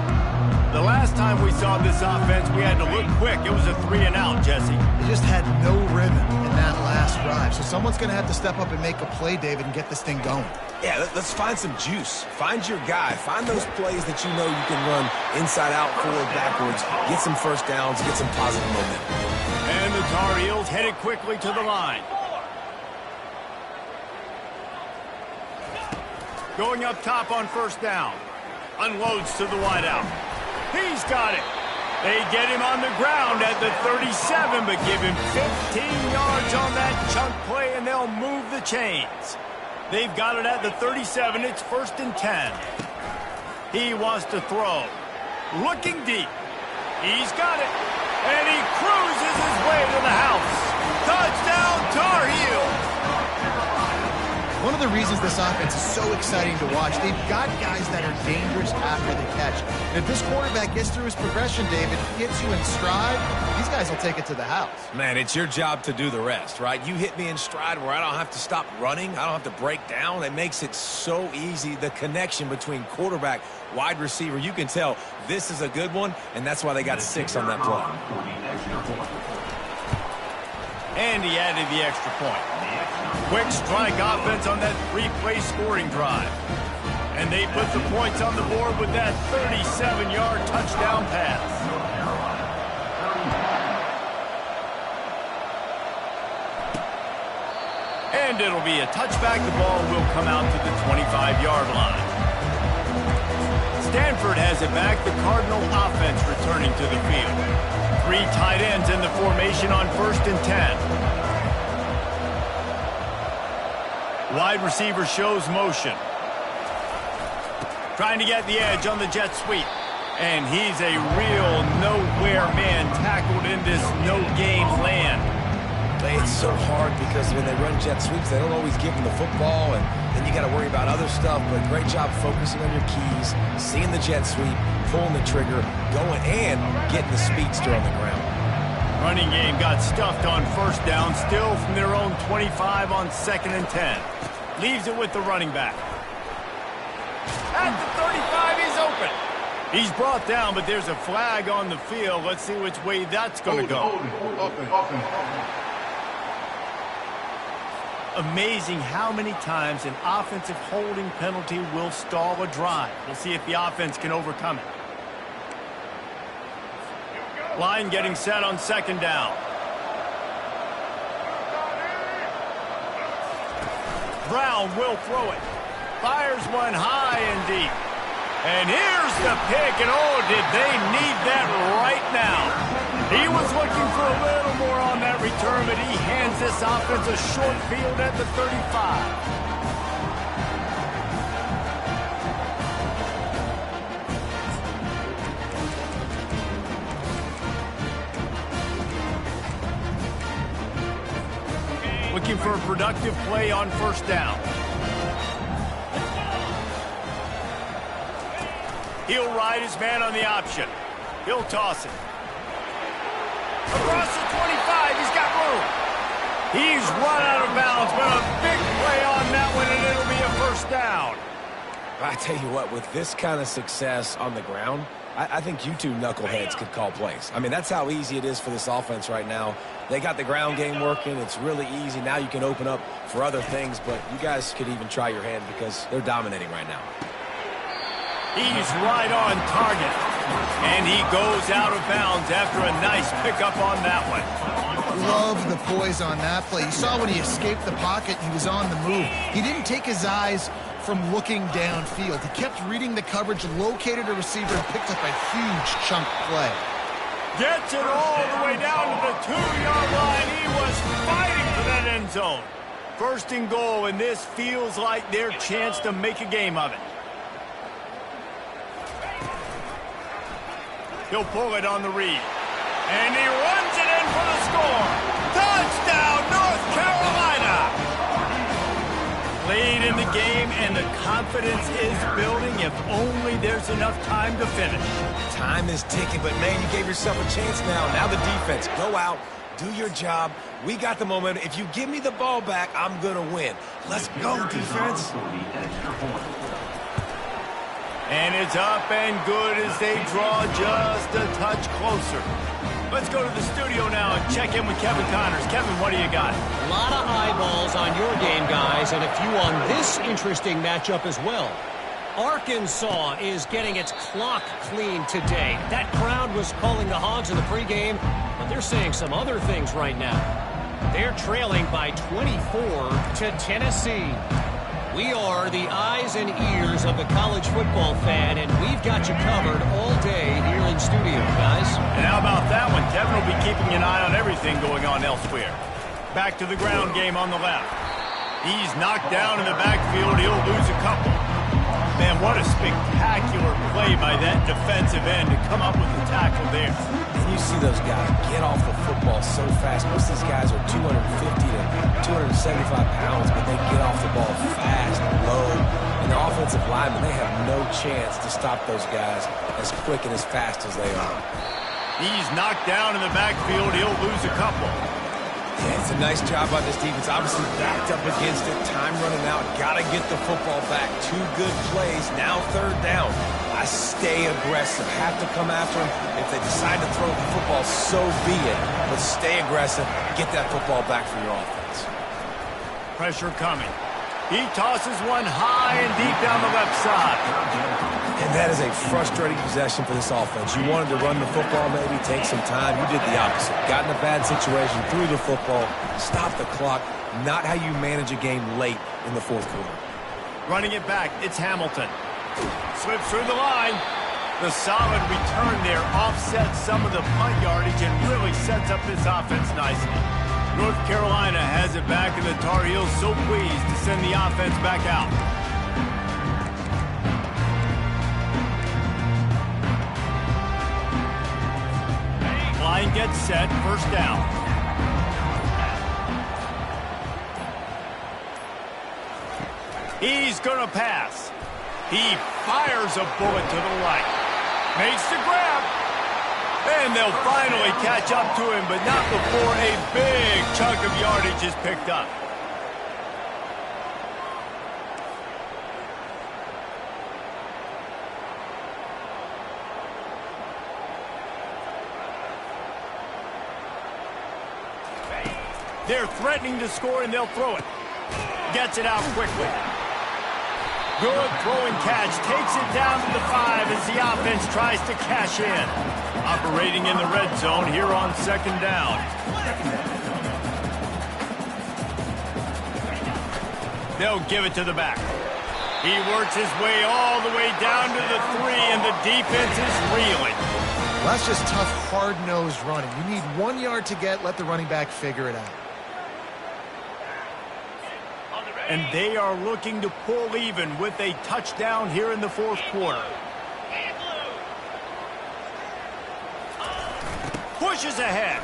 A: The last time we saw this offense, we had to look quick. It was a 3-and-out, Jesse.
B: They just had no rhythm in that last drive. So someone's going to have to step up and make a play, David, and get this thing going.
C: Yeah, let's find some juice. Find your guy. Find those plays that you know you can run inside out, forward, backwards. Get some first downs, get some positive momentum.
A: And the Tar Heels headed quickly to the line. Going up top on first down. Unloads to the wideout. He's got it. They get him on the ground at the 37, but give him 15 yards on that chunk play, and they'll move the chains. They've got it at the 37. It's 1st and 10. He wants to throw. Looking deep. He's got it. And he cruises his way to the house. Touchdown, Tar Heels.
B: One of the reasons this offense is so exciting to watch, they've got guys that are dangerous after the catch. And if this quarterback gets through his progression, David, hits you in stride, these guys will take it to the house.
C: Man, it's your job to do the rest, right? You hit me in stride where I don't have to stop running. I don't have to break down. It makes it so easy. The connection between quarterback, wide receiver, you can tell this is a good one, and that's why they got 6 on that play.
A: And he added the extra point. Quick strike offense on that 3-play scoring drive. And they put the points on the board with that 37-yard touchdown pass. And it'll be a touchback. The ball will come out to the 25-yard line. Stanford has it back. The Cardinal offense returning to the field. 3 tight ends in the formation on 1st and 10. Wide receiver shows motion. Trying to get the edge on the jet sweep. And he's a real nowhere man tackled in this no-game land.
C: It's so hard because when they run jet sweeps, they don't always give them the football, and then you got to worry about other stuff. But great job focusing on your keys, seeing the jet sweep, pulling the trigger, going and getting the speedster on the ground.
A: Running game got stuffed on 1st down, still from their own 25 on 2nd and 10. Leaves it with the running back. At the 35, he's open. He's brought down, but there's a flag on the field. Let's see which way that's going to go. Amazing how many times an offensive holding penalty will stall a drive. We'll see if the offense can overcome it. Line getting set on 2nd down. Brown will throw it. Fires one high and deep. And here's the pick, and oh, did they need that right now. He was looking for a little more on that return, but he hands this offense a short field at the 35. Looking for a productive play on 1st down. He'll ride his man on the option. He'll toss it. Across the 25, he's got room. He's run out of bounds, but a big play on that one, and it'll be a 1st down.
C: I tell you what, with this kind of success on the ground, I think you two knuckleheads could call plays. I mean, that's how easy it is for this offense right now. They got the ground game working. It's really easy. Now you can open up for other things, but you guys could even try your hand because they're dominating right now.
A: He's right on target. And he goes out of bounds after a nice pickup on that one.
B: Love the poise on that play. You saw when he escaped the pocket, he was on the move. He didn't take his eyes from looking downfield. He kept reading the coverage, located a receiver, and picked up a huge chunk play.
A: Gets it all the way down to the 2-yard line. He was fighting for that end zone. First and goal, and this feels like their chance to make a game of it. He'll pull it on the read. And he runs it in for the score. Touchdown, North Carolina! Lead in the game, and the confidence is building if only there's enough time to finish.
C: Time is ticking, but, man, you gave yourself a chance now. Now the defense, go out, do your job. We got the momentum. If you give me the ball back, I'm going to win. Let's go, defense.
A: And it's up and good as they draw just a touch closer. Let's go to the studio now and check in with Kevin Connors. Kevin, what do you got?
D: A lot of eyeballs on your game, guys, and a few on this interesting matchup as well. Arkansas is getting its clock cleaned today. That crowd was calling the Hogs in the pregame, but they're saying some other things right now. They're trailing by 24 to Tennessee. We are the eyes and ears of the college football fan, and we've got you covered all day here in studio, guys.
A: And how about that one? Kevin will be keeping an eye on everything going on elsewhere. Back to the ground game on the left. He's knocked down in the backfield. He'll lose a couple. Man, what a spectacular play by that defensive end to come up with the tackle there.
C: And you see those guys get off the football so fast. Most of these guys are 250 to 275 pounds, but they get off the ball fast and low. And the offensive linemen, they have no chance to stop those guys as quick and as fast as they are.
A: He's knocked down in the backfield. He'll lose a couple.
C: Yeah, it's a nice job by this defense. Obviously backed up against it. Time running out. Got to get the football back. 2 good plays. Now 3rd down. I stay aggressive. Have to come after him. If they decide to throw the football, so be it. But stay aggressive. Get that football back for your offense.
A: Pressure coming. He tosses one high and deep down the left side.
C: And that is a frustrating possession for this offense. You wanted to run the football, maybe take some time. You did the opposite. Got in a bad situation, threw the football, stopped the clock. Not how you manage a game late in the 4th quarter.
A: Running it back, it's Hamilton. Slips through the line. The solid return there offsets some of the punt yardage and really sets up this offense nicely. North Carolina has it back, and the Tar Heels so pleased to send the offense back out. Line gets set, 1st down. He's going to pass. He fires a bullet to the right. Makes the grab. And they'll finally catch up to him, but not before a big chunk of yardage is picked up. They're threatening to score, and they'll throw it. Gets it out quickly. Good throwing catch. Takes it down to the 5 as the offense tries to cash in. Operating in the red zone here on 2nd down. They'll give it to the back. He works his way all the way down to the 3, and the defense is reeling.
B: Well, that's just tough, hard-nosed running. You need 1 yard to get. Let the running back figure it out.
A: And they are looking to pull even with a touchdown here in the 4th quarter. Pushes ahead.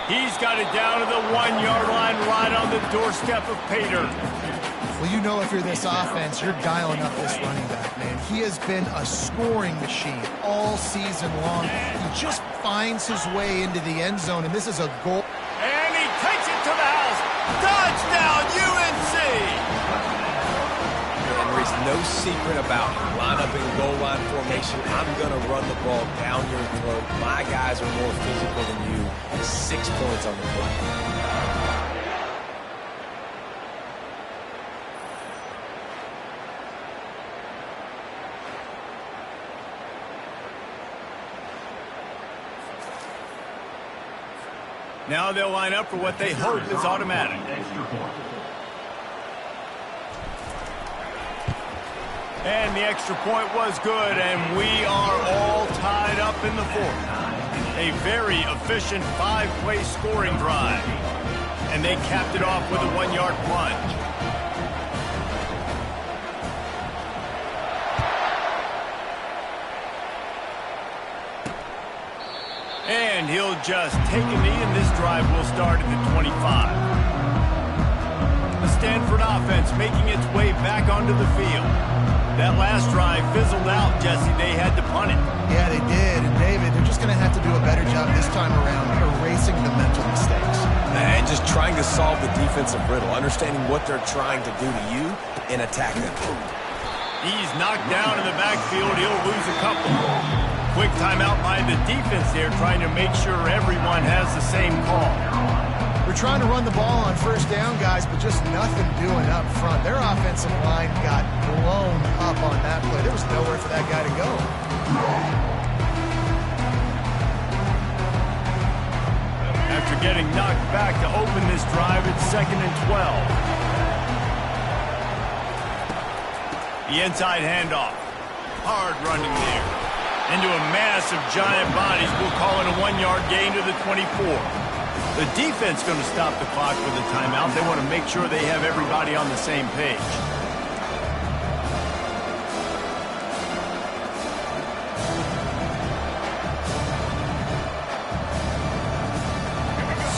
A: He's got it down to the 1-yard line right on the doorstep of Pater.
B: Well, you know if you're this offense, you're dialing up this running back, man. He has been a scoring machine all season long. He just finds his way into the end zone, and this is a goal.
A: And he takes it to the house. Touchdown, UNC!
C: And there's no No secret about it. Line up in goal line formation. I'm going to run the ball down your throat. My guys are more physical than you. 6 points on the play.
A: Now they'll line up for what they hope is automatic. And the extra point was good, and we are all tied up in the fourth. A very efficient 5-play scoring drive. And they capped it off with a 1-yard plunge. And he'll just take a knee, and this drive will start at the 25. The Stanford offense making its way back onto the field. That last drive fizzled out, Jesse. They had to punt it.
B: Yeah, they did. And, David, they're just going to have to do a better job this time around erasing the mental mistakes.
C: And just trying to solve the defensive riddle, understanding what they're trying to do to you and attack them.
A: He's knocked down in the backfield. He'll lose a couple. Quick timeout by the defense there, trying to make sure everyone has the same call.
B: We're trying to run the ball on first down, guys, but just nothing doing up front. Their offensive line got blown up on that play. There was nowhere for that guy to go.
A: After getting knocked back to open this drive, it's 2nd and 12. The inside handoff. Hard running there. Into a mass of giant bodies. We'll call it a 1-yard gain to the 24. The defense going to stop the clock with a timeout. They want to make sure they have everybody on the same page.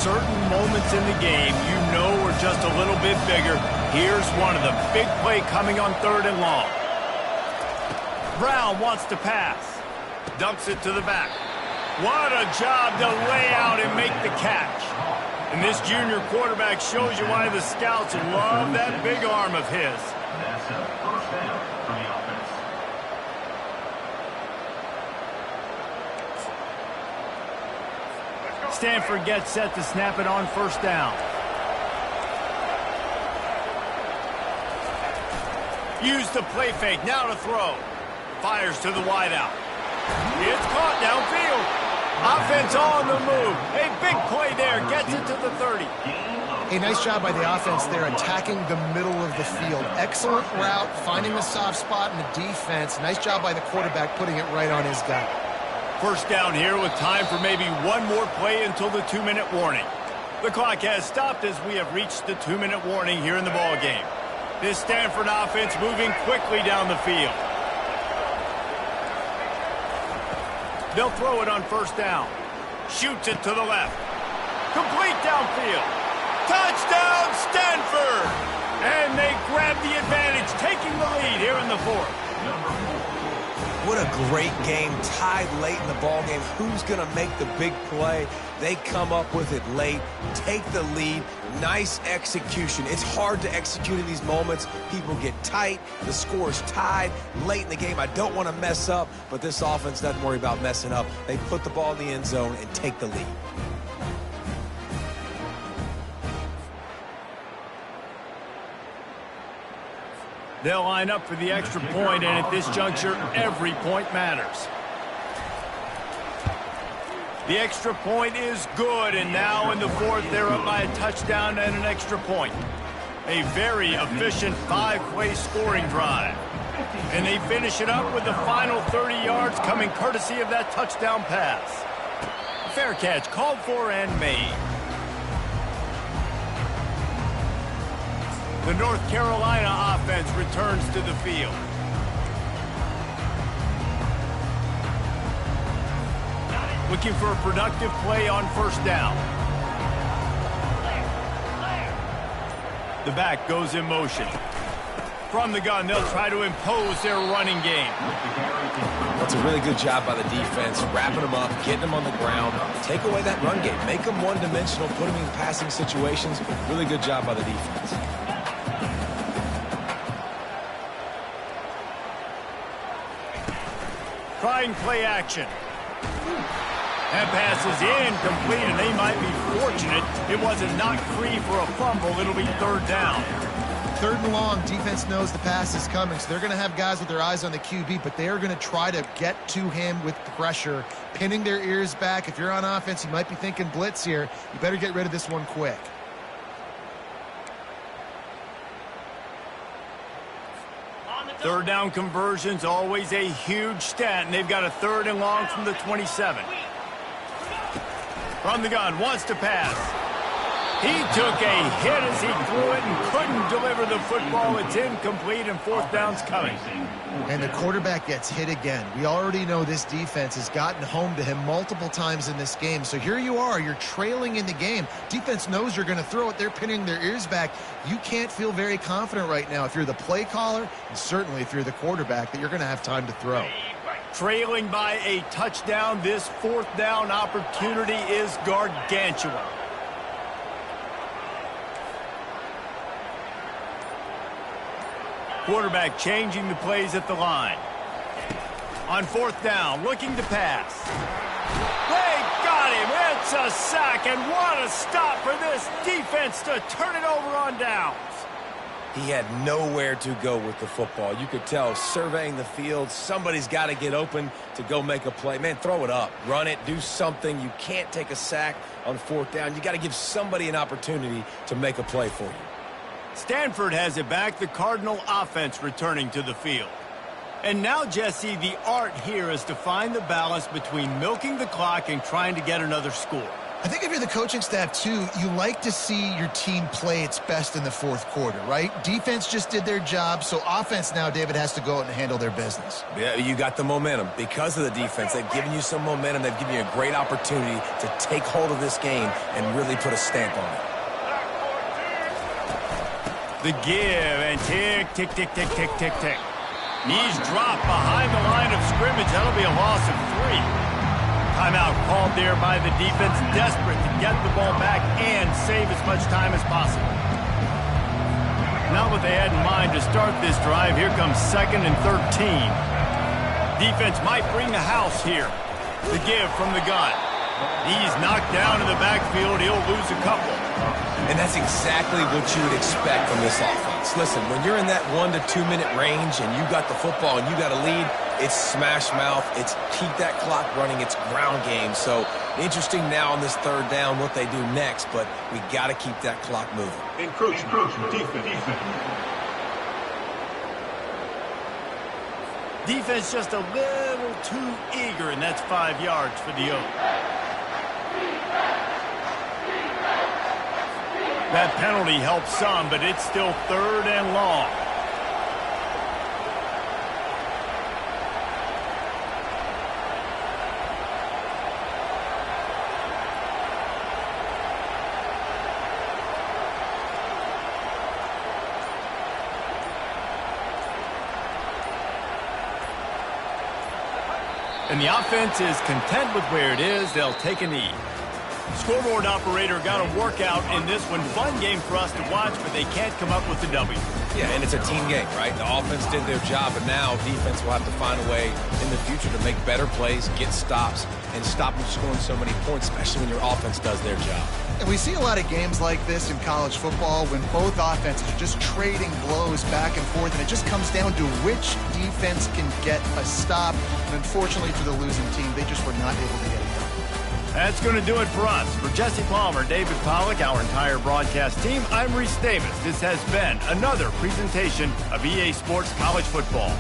A: Certain moments in the game you know are just a little bit bigger. Here's one of them. Big play coming on 3rd and long. Brown wants to pass. Dumps it to the back. What a job to lay out and make the catch. And this junior quarterback shows you why the scouts love that big arm of his.
E: That's a first down for the offense.
A: Stanford gets set to snap it on 1st down. Use the play fake. Now to throw. Fires to the wideout. It's caught downfield. Offense on the move. A big play there. Gets it to the 30.
B: A nice job by the offense there attacking the middle of the field. Excellent route, finding the soft spot in the defense. Nice job by the quarterback putting it right on his guy.
A: 1st down here with time for maybe one more play until the 2-minute warning. The clock has stopped as we have reached the 2-minute warning here in the ballgame. This Stanford offense moving quickly down the field. They'll throw it on 1st down. Shoots it to the left. Complete downfield. Touchdown, Stanford! And they grab the advantage, taking the lead here in the 4th.
C: What a great game, tied late in the ballgame. Who's going to make the big play? They come up with it late, take the lead. Nice execution. It's hard to execute in these moments. People get tight. The score's tied late in the game. I don't want to mess up, but this offense doesn't worry about messing up. They put the ball in the end zone and take the lead.
A: They'll line up for the extra point, and at this juncture, every point matters. The extra point is good, and now in the 4th, they're up by a touchdown and an extra point. A very efficient 5-play scoring drive. And they finish it up with the final 30 yards coming courtesy of that touchdown pass. Fair catch called for and made. The North Carolina offense returns to the field. Looking for a productive play on 1st down. The back goes in motion. From the gun, they'll try to impose their running game.
C: That's a really good job by the defense, wrapping them up, getting them on the ground. Take away that run game. Make them one-dimensional, put them in passing situations. Really good job by the defense.
A: trying play action. That pass is incomplete, and they might be fortunate it wasn't knocked free for a fumble. It'll be third down.
B: Third and long, defense knows the pass is coming, so they're going to have guys with their eyes on the QB, but they are going to try to get to him with pressure, pinning their ears back. If you're on offense, you might be thinking blitz here. You better get rid of this one quick.
A: Third down conversion's always a huge stat, and they've got a third and long from the 27. From the gun, wants to pass. He took a hit as he threw it and couldn't deliver the football. It's incomplete, and fourth down's coming.
B: And the quarterback gets hit again. We already know this defense has gotten home to him multiple times in this game. So here you are, you're trailing in the game. Defense knows you're going to throw it. They're pinning their ears back. You can't feel very confident right now if you're the play caller, and certainly if you're the quarterback, that you're going to have time to throw.
A: Trailing by a touchdown, this fourth down opportunity is gargantuan. Quarterback changing the plays at the line. On fourth down, looking to pass. They got him. It's a sack, and what a stop for this defense to turn it over on downs.
C: He had nowhere to go with the football. You could tell, surveying the field, somebody's got to get open to go make a play. Man, throw it up. Run it. Do something. You can't take a sack on fourth down. You got to give somebody an opportunity to make a play for you.
A: Stanford has it back, the Cardinal offense returning to the field. And now, Jesse, the art here is to find the balance between milking the clock and trying to get another score.
B: I think if you're the coaching staff, too, you like to see your team play its best in the fourth quarter, right? Defense just did their job, so offense now, David, has to go out and handle their business.
C: Yeah, you got the momentum. Because of the defense, they've given you some momentum. They've given you a great opportunity to take hold of this game and really put a stamp on it.
A: The give, and tick, tick, tick, tick, tick, tick, tick. Knees drop behind the line of scrimmage. That'll be a loss of 3. Timeout called there by the defense, desperate to get the ball back and save as much time as possible. Not what they had in mind to start this drive. Here comes 2nd and 13. Defense might bring the house here. The give from the gun. He's knocked down in the backfield. He'll lose a couple.
C: And that's exactly what you would expect from this offense. Listen, when you're in that 1 to 2 minute range and you got the football and you got a lead, it's smash mouth, it's keep that clock running, it's ground game. So interesting now on this third down what they do next, but we got to keep that clock moving.
E: Encroach, defense.
A: Defense just a little too eager, and that's 5 yards for the Oak. That penalty helps some, but it's still 3rd and long. And the offense is content with where it is. They'll take a knee. Scoreboard operator got a workout in this one. Fun game for us to watch, but they can't come up with the W.
C: Yeah, and it's a team game, right? The offense did their job, but now defense will have to find a way in the future to make better plays, get stops, and stop them scoring so many points, especially when your offense does their job.
B: And we see a lot of games like this in college football when both offenses are just trading blows back and forth, and it just comes down to which defense can get a stop. And unfortunately for the losing team, they just were not able to get it done.
A: That's going to do it for us. For Jesse Palmer, David Pollack, our entire broadcast team, I'm Reese Davis. This has been another presentation of EA Sports College Football.